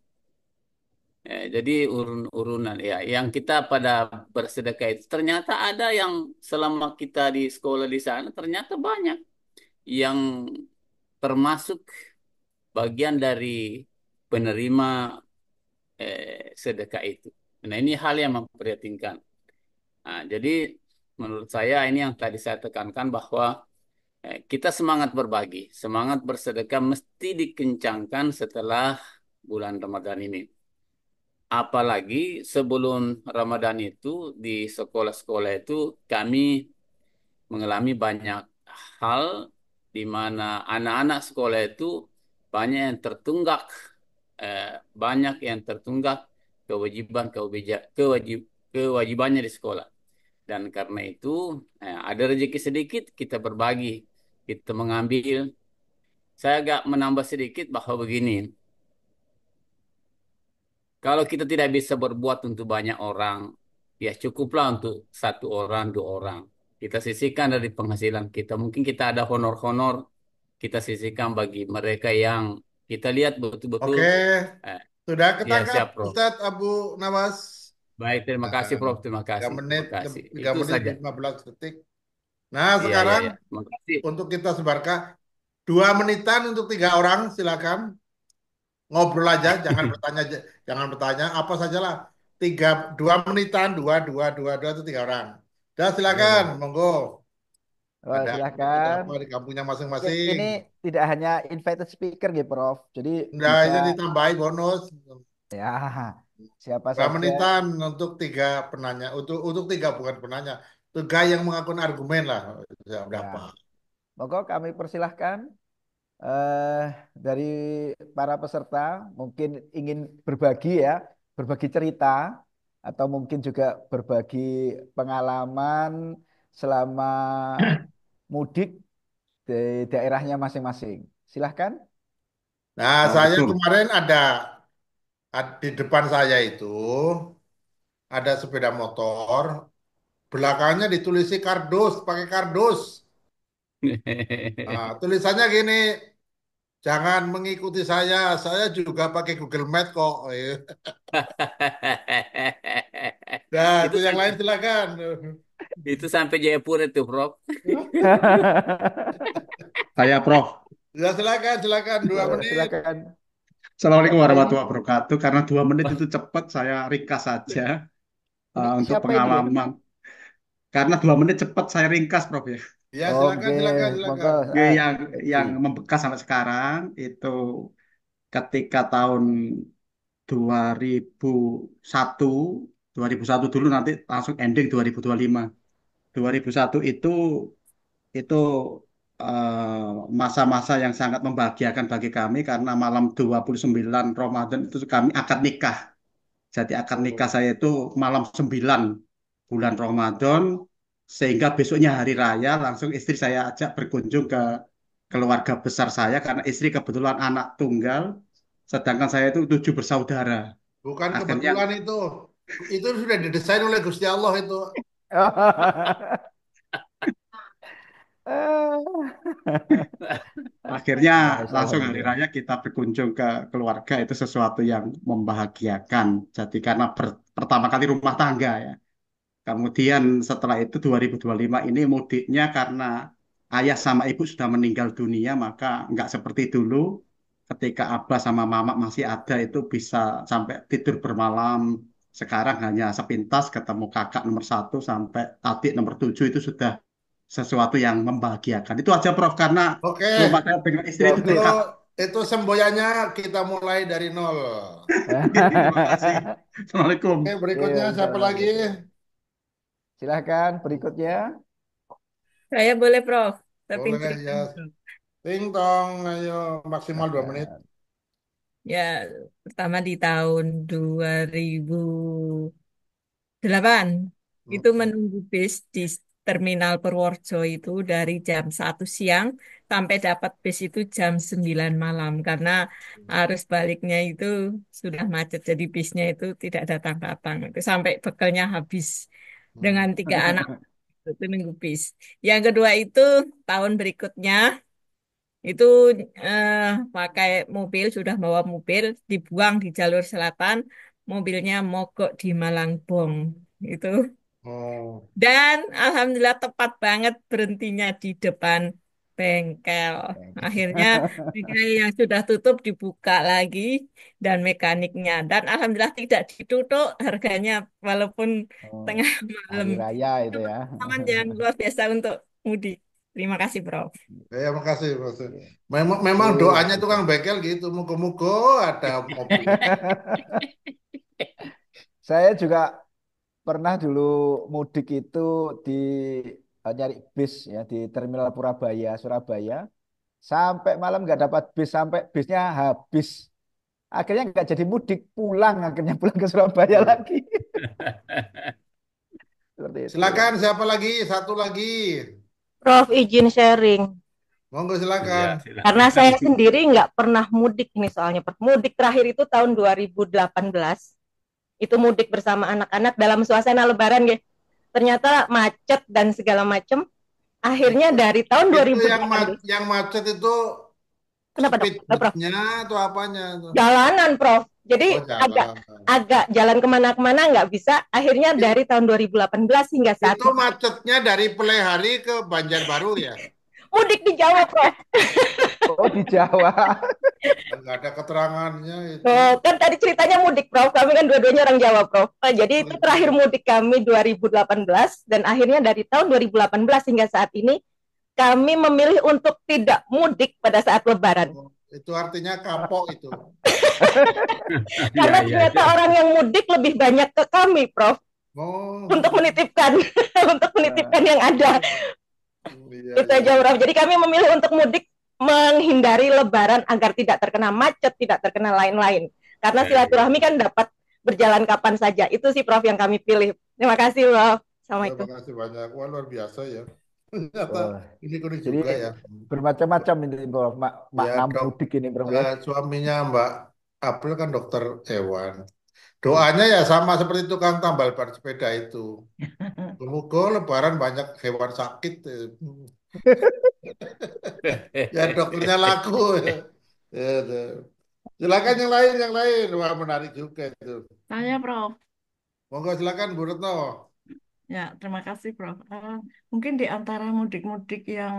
Jadi urun-urunan ya, yang kita pada bersedekah itu ternyata ada yang selama kita di sekolah di sana ternyata banyak yang termasuk bagian dari penerima sedekah itu. Nah, ini hal yang memprihatinkan. Nah, jadi menurut saya ini yang tadi saya tekankan bahwa kita semangat berbagi, semangat bersedekah mesti dikencangkan setelah bulan Ramadan ini. Apalagi sebelum Ramadan itu di sekolah-sekolah itu kami mengalami banyak hal di mana anak-anak sekolah itu banyak yang tertunggak, eh, banyak yang tertunggak kewajibannya di sekolah. Dan karena itu ada rezeki sedikit kita berbagi, kita mengambil. Saya agak menambah sedikit bahwa begini, kalau kita tidak bisa berbuat untuk banyak orang, ya cukuplah untuk satu orang, dua orang. Kita sisihkan dari penghasilan kita. Mungkin kita ada honor-honor, kita sisihkan bagi mereka yang kita lihat betul-betul. Oke, Eh, sudah ya ketangkap siap, Prof. Ustadz Abu Nawas. Baik, terima kasih, Prof. Terima 3 kasih. menit, Terima kasih. 3 Itu menit saja. 15 detik. Nah, Iya, iya, sekarang iya. Terima kasih. untuk kita sebarkan 2 menitan untuk 3 orang, silakan ngobrol aja, jangan bertanya apa sajalah. 2 menitan, dua itu 3 orang. Dah silakan, Oke. monggo. Wah, Ada silakan. apa di kampungnya Mungkin masing-masing. ini tidak hanya invited speaker gitu, Prof. Jadi Nah, bisa itu ditambahi bonus. ya siapa 2 saja. menitan untuk 3 penanya, untuk 3 bukan penanya, 3 yang mengaku argumen lah. Ya, berapa? Ya, monggo kami persilahkan eh dari para peserta mungkin ingin berbagi ya, berbagi cerita atau mungkin juga berbagi pengalaman selama mudik di daerahnya masing-masing. Silahkan. Nah, Oh, saya betul. kemarin di depan saya itu ada sepeda motor, belakangnya ditulisi kardus, pakai kardus. Nah, tulisannya gini, jangan mengikuti saya juga pakai Google Map kok. Nah, Itu itu yang lain sampai silakan. itu sampai Jayapura itu, Prof. Saya Prof. Ya silakan 2 menit. Silakan. Assalamualaikum Siapa ini? warahmatullahi wabarakatuh. Karena 2 menit itu cepat, saya ringkas saja Ini untuk siapa ini ya? pengalaman. Karena 2 menit cepat, saya ringkas, Prof ya. Ya Oke, monggo. Oke, yang membekas sampai sekarang itu ketika tahun 2001, 2001 dulu nanti langsung ending 2025. 2001 itu masa-masa yang sangat membahagiakan bagi kami karena malam 29 Ramadan itu kami akad nikah. Jadi akad nikah saya itu malam 9 bulan Ramadan sehingga besoknya hari raya langsung istri saya ajak berkunjung ke keluarga besar saya karena istri kebetulan anak tunggal sedangkan saya itu 7 bersaudara. Bukan Akhirnya kebetulan itu. Itu sudah didesain oleh Gusti Allah itu. Akhirnya Masya langsung hari Allah. raya kita berkunjung ke keluarga itu sesuatu yang membahagiakan. Jadi karena pertama kali rumah tangga ya. Kemudian setelah itu 2025 ini mudiknya karena ayah sama ibu sudah meninggal dunia maka nggak seperti dulu. Ketika abah sama mama masih ada itu bisa sampai tidur bermalam. Sekarang hanya sepintas ketemu kakak nomor 1 sampai adik nomor 7 itu sudah sesuatu yang membahagiakan. Itu aja Prof karena Oke, rumah saya dengan istri itu itu dekat. itu semboyannya kita mulai dari nol. Terima kasih. Assalamualaikum. Oke, berikutnya siapa lagi? Silahkan berikutnya. Saya boleh, Prof. Tapi Boleh ya. cerita. Ting tong, ayo maksimal 2 menit. Silahkan. Ya, pertama di tahun 2008 itu Hmm. menunggu bis di Terminal Purworejo itu dari jam 1 siang sampai dapat bis itu jam 9 malam karena arus baliknya itu sudah macet jadi bisnya itu tidak datang-datang itu sampai bekalnya habis Hmm. dengan 3 anak itu nunggu bis. Yang kedua itu tahun berikutnya itu eh, pakai mobil, sudah bawa mobil, dibuang di jalur selatan, mobilnya mogok di Malangbong. Itu. Oh. Dan alhamdulillah tepat banget berhentinya di depan bengkel. Akhirnya bengkel yang sudah tutup dibuka lagi dan mekaniknya. Dan alhamdulillah tidak ditutup harganya walaupun Oh, tengah malam. hari raya Itu itu ya. pengalaman yang luar biasa untuk mudik. Terima kasih, Prof. Ya, makasih, Mas. Memang Luar doanya biasa. tukang bengkel gitu, muga-muga ada mobil. Saya juga pernah dulu mudik itu di nyari bis ya di Terminal Purabaya, Surabaya. Sampai malam nggak dapat bis, sampai bisnya habis. Akhirnya nggak jadi mudik, pulang akhirnya pulang ke Surabaya Iya. lagi. Seperti itu ya. Silakan, siapa lagi? Satu lagi. Prof, izin sharing. Monggo Iya, silakan. Karena silakan. saya sendiri nggak pernah mudik nih soalnya. Mudik terakhir itu tahun 2018. Itu mudik bersama anak-anak dalam suasana lebaran, ya. Ternyata macet dan segala macam. Akhirnya Itu dari tahun itu 2018. yang macet itu Kenapa dok? Prof? speedboatnya atau apanya tuh? Jalanan, Prof. Oh, Jadi agak jalan. agak jalan kemana-kemana nggak bisa. Akhirnya dari tahun 2018 hingga saat Itu macetnya dari Pelehari ke Banjarbaru ya? mudik di Jawa, Prof. Oh, di Jawa. Nggak ada keterangannya itu. Oh, kan tadi ceritanya mudik, Prof. Kami kan dua-duanya orang Jawa, Prof. Jadi Oh, itu itu. terakhir mudik kami 2018 dan akhirnya dari tahun 2018 hingga saat ini kami memilih untuk tidak mudik pada saat Lebaran. Oh, itu artinya kapok itu. Iya, Karena iya, ternyata iya. orang yang mudik lebih banyak ke kami, Prof. Oh, Untuk menitipkan, untuk menitipkan Nah, yang ada. iya, Itu iya, aja, iya. Prof. Jadi kami memilih untuk mudik menghindari Lebaran agar tidak terkena macet, tidak terkena lain-lain. Karena Iya, iya, silaturahmi iya. kan dapat berjalan kapan saja. Itu sih, Prof, yang kami pilih. Terima kasih, Prof. Terima Assalamualaikum. kasih banyak. Wah, luar biasa ya. Ternyata oh, unik-unik jadi juga ya. bermacam-macam ini Prof. Ya, Makna dok, mudik ini Prof ya. suaminya Mbak April kan dokter hewan. Ya. Doanya ya sama seperti tukang tambal ban sepeda itu. Semoga Lebaran banyak hewan sakit. Ya dokternya laku. Ya, ya. Silakan yang lain, yang lain. Wah, menarik juga itu. Saya, Prof. Monggo silakan Bu Retno. Ya, terima kasih, Prof. Mungkin di antara mudik-mudik yang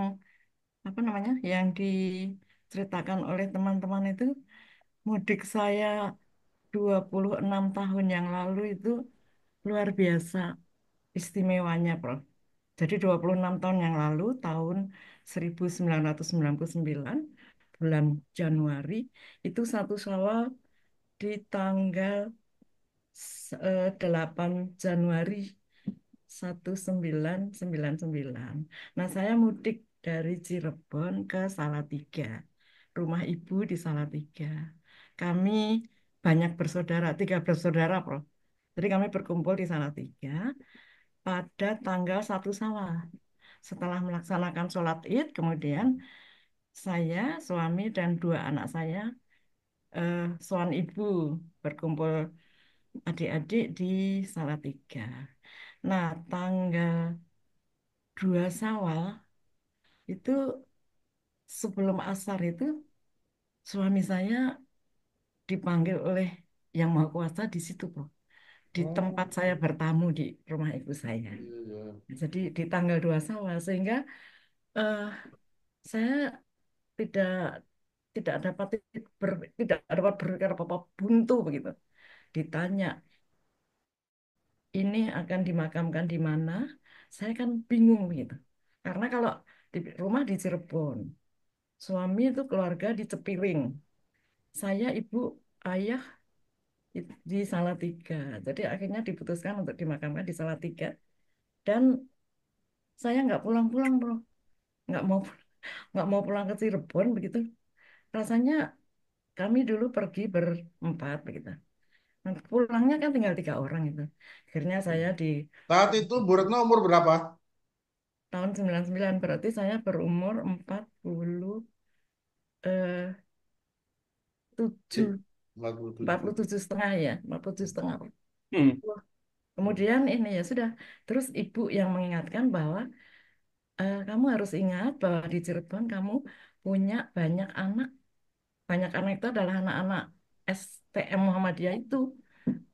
apa namanya, yang diceritakan oleh teman-teman itu, mudik saya 26 tahun yang lalu itu luar biasa istimewanya, Prof. Jadi 26 tahun yang lalu, tahun 1999, bulan Januari, itu satu Syawal di tanggal 8 Januari 1999. Nah, saya mudik dari Cirebon ke Salatiga. Rumah ibu di Salatiga. Kami banyak bersaudara, 13 saudara, Prof. Jadi kami berkumpul di Salatiga pada tanggal 1 Syawal. Setelah melaksanakan sholat Id, kemudian saya, suami, dan dua anak saya, soal ibu, berkumpul adik-adik di Salatiga. Nah, tanggal 2 Syawal itu sebelum asar itu suami saya dipanggil oleh Yang Maha Kuasa di situ, Bro. Di tempat Oh, saya bertamu di rumah ibu saya. iya, iya. Jadi di tanggal 2 Syawal sehingga eh, saya tidak tidak dapat tidak dapat berpikir apa-apa buntu begitu. Ditanya ini akan dimakamkan di mana, saya kan bingung begitu. Karena kalau di rumah di Cirebon, suami itu keluarga di Cepiring, saya ibu ayah di Salatiga. Jadi akhirnya diputuskan untuk dimakamkan di Salatiga dan saya nggak pulang-pulang, bro, nggak mau nggak mau pulang ke Cirebon begitu. Rasanya kami dulu pergi berempat begitu. Nah, pulangnya kan tinggal 3 orang itu. Akhirnya saya di Saat itu Bu Retno umur berapa? tahun 99 berarti saya berumur 47, 47. 47,5 ya, 47,5. Hmm. Kemudian ini ya sudah, terus ibu yang mengingatkan bahwa kamu harus ingat bahwa di Cirebon kamu punya banyak anak itu adalah anak-anak STM Muhammadiyah itu.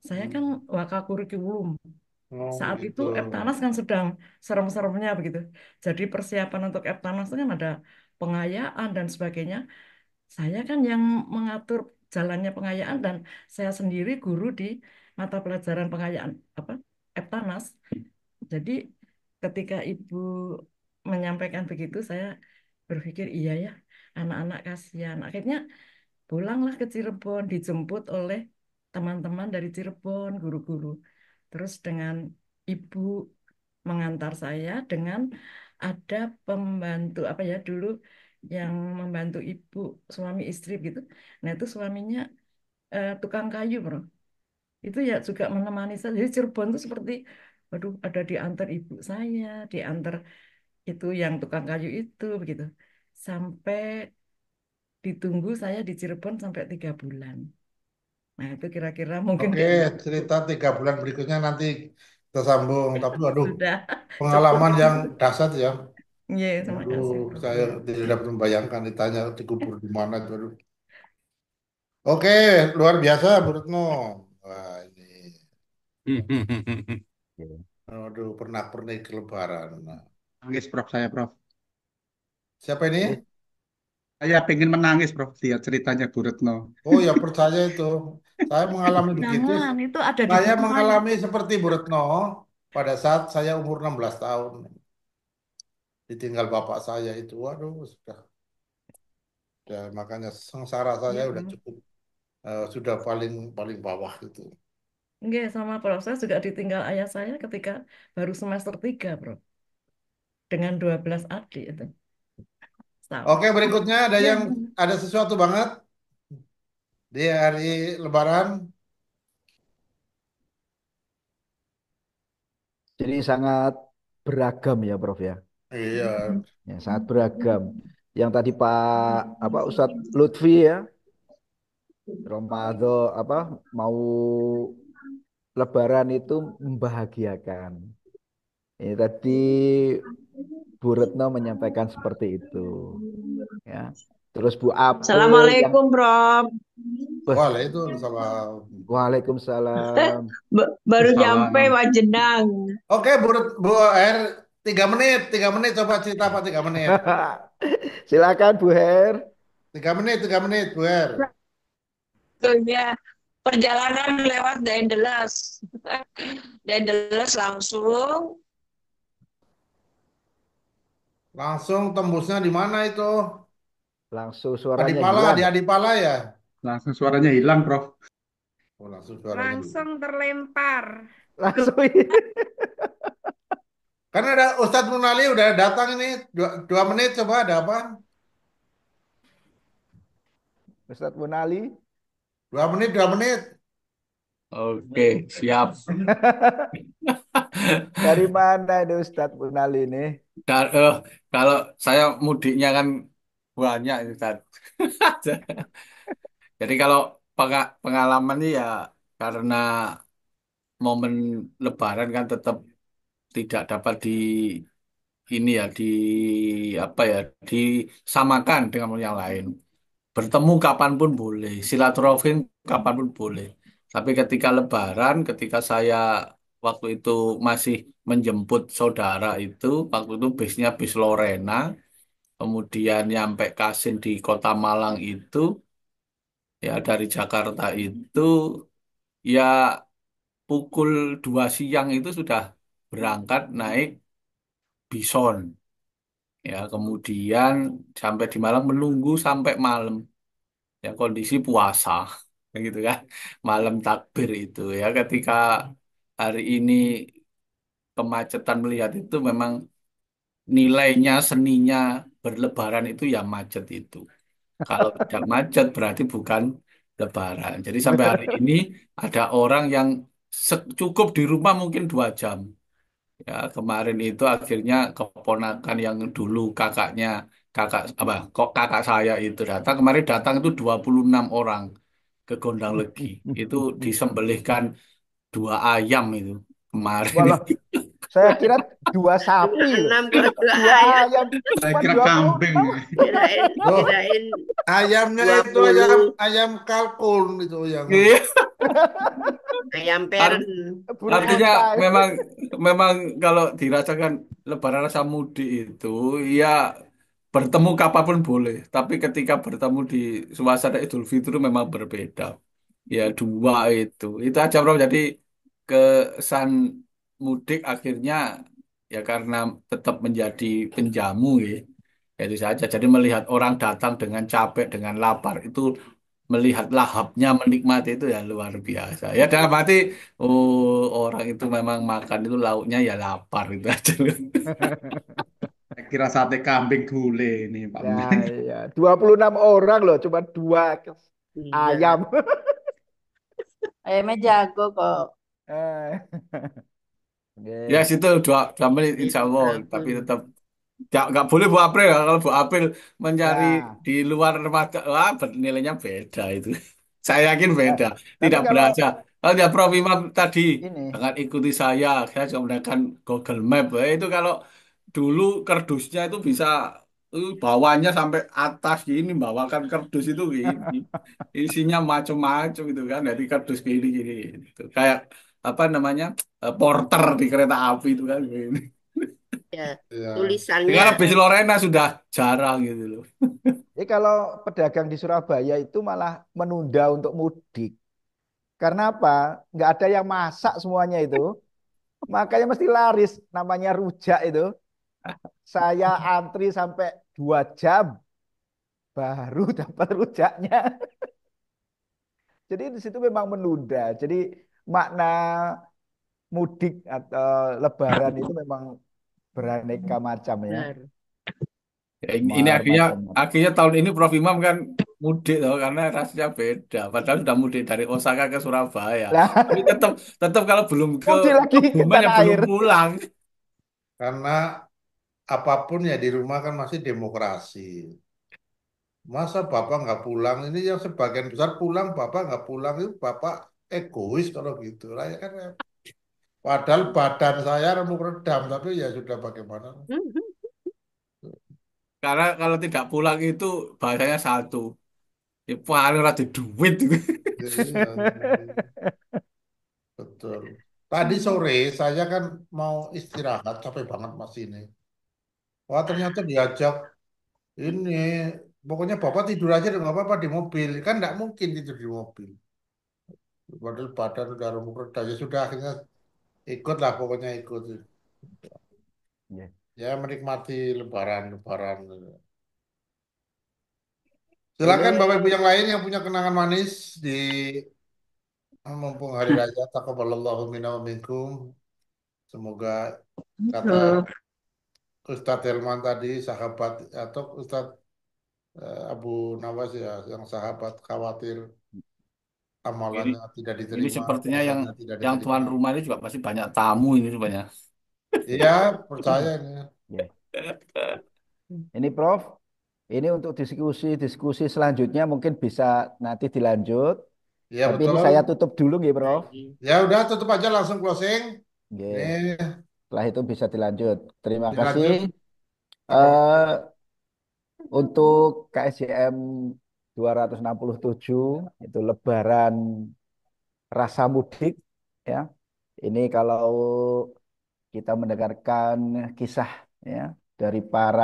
Saya kan Wakakurikulum. Oh Saat itu begitu. Eptanas kan sedang serem-seremnya begitu. Jadi persiapan untuk Eptanas itu kan ada pengayaan dan sebagainya. Saya kan yang mengatur jalannya pengayaan dan saya sendiri guru di mata pelajaran pengayaan apa Eptanas. Jadi ketika ibu menyampaikan begitu, saya berpikir iya ya, anak-anak kasihan. Akhirnya pulanglah ke Cirebon, dijemput oleh teman-teman dari Cirebon, guru-guru. Terus dengan ibu mengantar saya dengan ada pembantu apa ya dulu yang membantu ibu suami istri gitu. Nah itu suaminya tukang kayu, bro. Itu ya juga menemani saya. Jadi Cirebon itu seperti, waduh, ada diantar ibu saya, diantar itu yang tukang kayu itu begitu. Sampai ditunggu saya di Cirebon sampai 3 bulan. Nah itu kira-kira mungkin Oke, kayak gitu. cerita 3 bulan berikutnya nanti kita sambung. Tapi waduh, Sudah cepet pengalaman yang itu. dahsyat ya. Iya, terima Waduh, kasih, Bro. saya tidak dapat membayangkan ditanya dikubur di mana. Waduh. Oke, luar biasa Bu Retno. Wah, ini. Oke. Aduh, pernak-pernik Lebaran. Nah, Nangis, Prof. Saya, Prof. siapa ini? Saya pengen menangis, Prof. Lihat ceritanya Bu Retno. Oh ya percaya itu. Saya mengalami begitu. Jangan, itu ada di Saya buku saya. mengalami seperti Bu Retno pada saat saya umur 16 tahun. Ditinggal bapak saya itu. Waduh, sudah. Ya, makanya sengsara saya udah Mm-mm. cukup. Sudah paling paling bawah itu. Nggak, sama proses juga ditinggal ayah saya ketika baru semester 3, Bro. Dengan 12 adik itu. Sama. Oke, berikutnya ada Ya, yang ada sesuatu banget di hari Lebaran. Jadi sangat beragam ya, Prof ya. Iya. Ya, sangat beragam. Yang tadi Pak apa Ustadz Lutfi ya, Ramadan apa mau Lebaran itu membahagiakan. Ini tadi Bu Retno menyampaikan seperti itu, ya. Terus Bu April yang Assalamualaikum, Prof. wah, Waalaikumsalam. Waalaikumsalam. Baru nyampe Salam. Wajenang. Oke, Bu R, 3 menit coba cerita apa 3 menit? Silakan Bu Her. 3 menit, Bu R. Ya, perjalanan lewat Daendeles. Daendeles langsung Langsung tembusnya di mana itu? Langsung suaranya Adipala, hilang. di Adipala ya? Langsung suaranya hilang, Prof. Oh, langsung suaranya hilang. Langsung terlempar. Langsung Karena ada Ustadz Munali udah datang ini 2 menit coba ada apa? Ustadz Munali. 2 menit, 2 menit. Oke, siap. Dari mana ini Ustadz Munali ini? Kalau saya mudiknya kan banyak itu kan. Jadi kalau pengalaman ini ya karena momen Lebaran kan tetap tidak dapat di ini ya di apa ya disamakan dengan yang lain. Bertemu kapanpun boleh, silaturahim kapanpun boleh. Tapi ketika Lebaran, ketika saya waktu itu masih menjemput saudara itu, waktu itu bisnya bis Lorena, kemudian nyampe Kasin di Kota Malang itu, ya dari Jakarta itu, ya pukul 2 siang itu sudah berangkat naik Bison. Ya, kemudian sampai di Malang menunggu sampai malam. Ya kondisi puasa gitu kan malam takbir itu ya ketika hari ini kemacetan melihat itu memang nilainya seninya berlebaran itu ya macet itu Kalau tidak macet berarti bukan Lebaran. Jadi sampai hari ini ada orang yang cukup di rumah mungkin 2 jam. Ya, kemarin itu akhirnya keponakan yang dulu kakak apa kok kakak saya itu datang kemarin datang itu 26 orang ke Gondang Legi. Itu disembelihkan 2 ayam itu kemarin. Walah, saya kira 2 sapi loh. 6 kok 2 Dua ayam. ayam Saya cuma kira kambing. 26. Kirain Loh, kirain ayamnya itu 20 ayam kalkun itu yang Iya. ayam Ar- peren. Burung Artinya onta. memang memang kalau dirasakan Lebaran rasa mudik itu ya bertemu kapanpun boleh, tapi ketika bertemu di suasana Idul Fitri memang berbeda. Ya dua itu aja bro. Jadi kesan mudik akhirnya ya karena tetap menjadi penjamu ya. Ya, itu saja. Jadi melihat orang datang dengan capek, dengan lapar itu melihat lahapnya menikmati itu ya luar biasa. Ya dalam arti oh orang itu memang makan itu lauknya ya lapar itu aja. Saya kira sate kambing gulai ini Pak Ya, Menteri. ya. 26 orang loh, cuma 2 ayam. Iya. Ayamnya jago kok. Eh, Ya Oke. situ 2 menit insya Allah. Tapi Bagus. tetap nggak boleh Bu April ya. Kalau Bu April mencari Ya, di luar remaja, wah nilainya beda itu. Saya yakin eh, beda. tapi Tidak kalau berasa. Kalau dia Prof Imam tadi, ini, jangan ikuti saya sudah menggunakan Google Map. Itu kalau dulu kardusnya itu bisa bawahnya sampai atas gini, bawakan kardus itu gini. Isinya macam-macam itu kan, dari kardus gini-gini. Gitu. Kayak apa namanya porter di kereta api itu kan gini. Ya, ya. tulisannya Sekarang bis Lorena sudah jarang gitu loh. kalau pedagang di Surabaya itu malah menunda untuk mudik. Karena apa? Nggak ada yang masak semuanya itu. Makanya mesti laris. Namanya rujak itu. Saya antri sampai 2 jam baru dapat rujaknya. Jadi di situ memang menunda. Jadi makna mudik atau lebaran itu memang beraneka macam ya. benar. Ya, ini akhirnya Bermacam-macam. akhirnya tahun ini Prof Imam kan mudik loh karena rasanya beda. Padahal sudah mudik dari Osaka ke Surabaya. Lah, Tapi tetap tetap kalau belum ke mudik lagi ke Kebumen ya tanah belum air. pulang. Karena apapun ya di rumah kan masih demokrasi. Masa Bapak nggak pulang? Ini yang sebagian besar pulang, Bapak nggak pulang itu Bapak egois kalau gitu lah ya kan. Padahal badan saya remuk redam, tapi ya sudah bagaimana. Karena kalau tidak pulang itu bahasanya satu. Ya paling rada duit. Iya, betul. Tadi sore saya kan mau istirahat, capek banget Mas ini. Wah ternyata diajak ini, pokoknya Bapak tidur aja nggak apa-apa di mobil. Kan nggak mungkin tidur di mobil. Padahal badan udah remuk redam. Ya sudah akhirnya ikut lah, pokoknya ikut. Ya. Ya menikmati lebaran-lebaran. Silakan Bapak Ibu Ini yang lain yang punya kenangan manis di mumpung hari raya taqabbalallahu minna wa minkum. Semoga kata Ustadz Helman tadi sahabat atau Ustadz Abu Nawas ya yang sahabat khawatir Ini amalannya tidak ini diterima, sepertinya puasanya tidak yang tuan diterima. rumah ini juga pasti banyak tamu ini rupanya. Iya, percaya ini. ya. Ini Prof, ini untuk diskusi-diskusi selanjutnya mungkin bisa nanti dilanjut. Iya Tapi ini betul. saya tutup dulu nggih, Prof. Lagi. Ya udah tutup aja langsung closing. Nggih. Ini Setelah itu bisa dilanjut. Terima kasih. dilanjut apa? Eh untuk KSJM 267 itu Lebaran rasa mudik ya. Ini kalau kita mendengarkan kisah ya dari para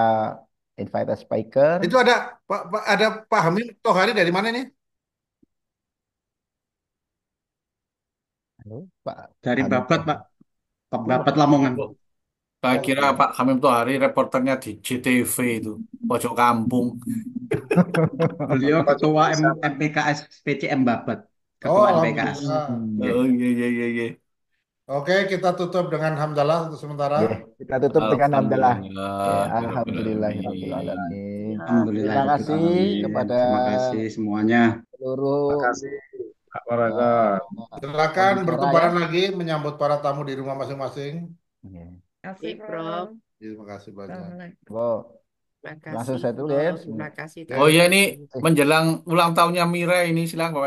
invited speaker. Itu ada ada Pak Hamid Tohari dari mana nih? Halo, Pak Dari Hamid Babat, Pak. Tohari. Pak Babat Lamongan. Saya Oh, kira Pak Hamim Tohari reporternya di JTV itu, pojok kampung. Beliau Bapak juga ketua bisa. MPKS PCM Babat. oh Ketua MPKS. alhamdulillah. Nggih. Oh iya iya iya iya. Oke, kita tutup dengan hamdalah untuk sementara. Nggih. Kita tutup dengan hamdalah. Alhamdulillah. Alhamdulillahirabbil Alhamdulillah. alamin. Alhamdulillah Terima Rabbil kasih Alamin. kepada Terima kasih semuanya. seluruh Terima kasih Pak Paraga. Silakan pembicara ya. bertebaran lagi menyambut para tamu di rumah masing-masing. Oke. Kasih, Baik, Prof. Prof. Terima kasih banyak. Assalamualaikum. Wow. Terima Langsung kasih, saya tulis. Prof. Terima kasih, Oh Oke. ya, teman-teman. ini menjelang ulang tahunnya Mira ini, silakan Bapak.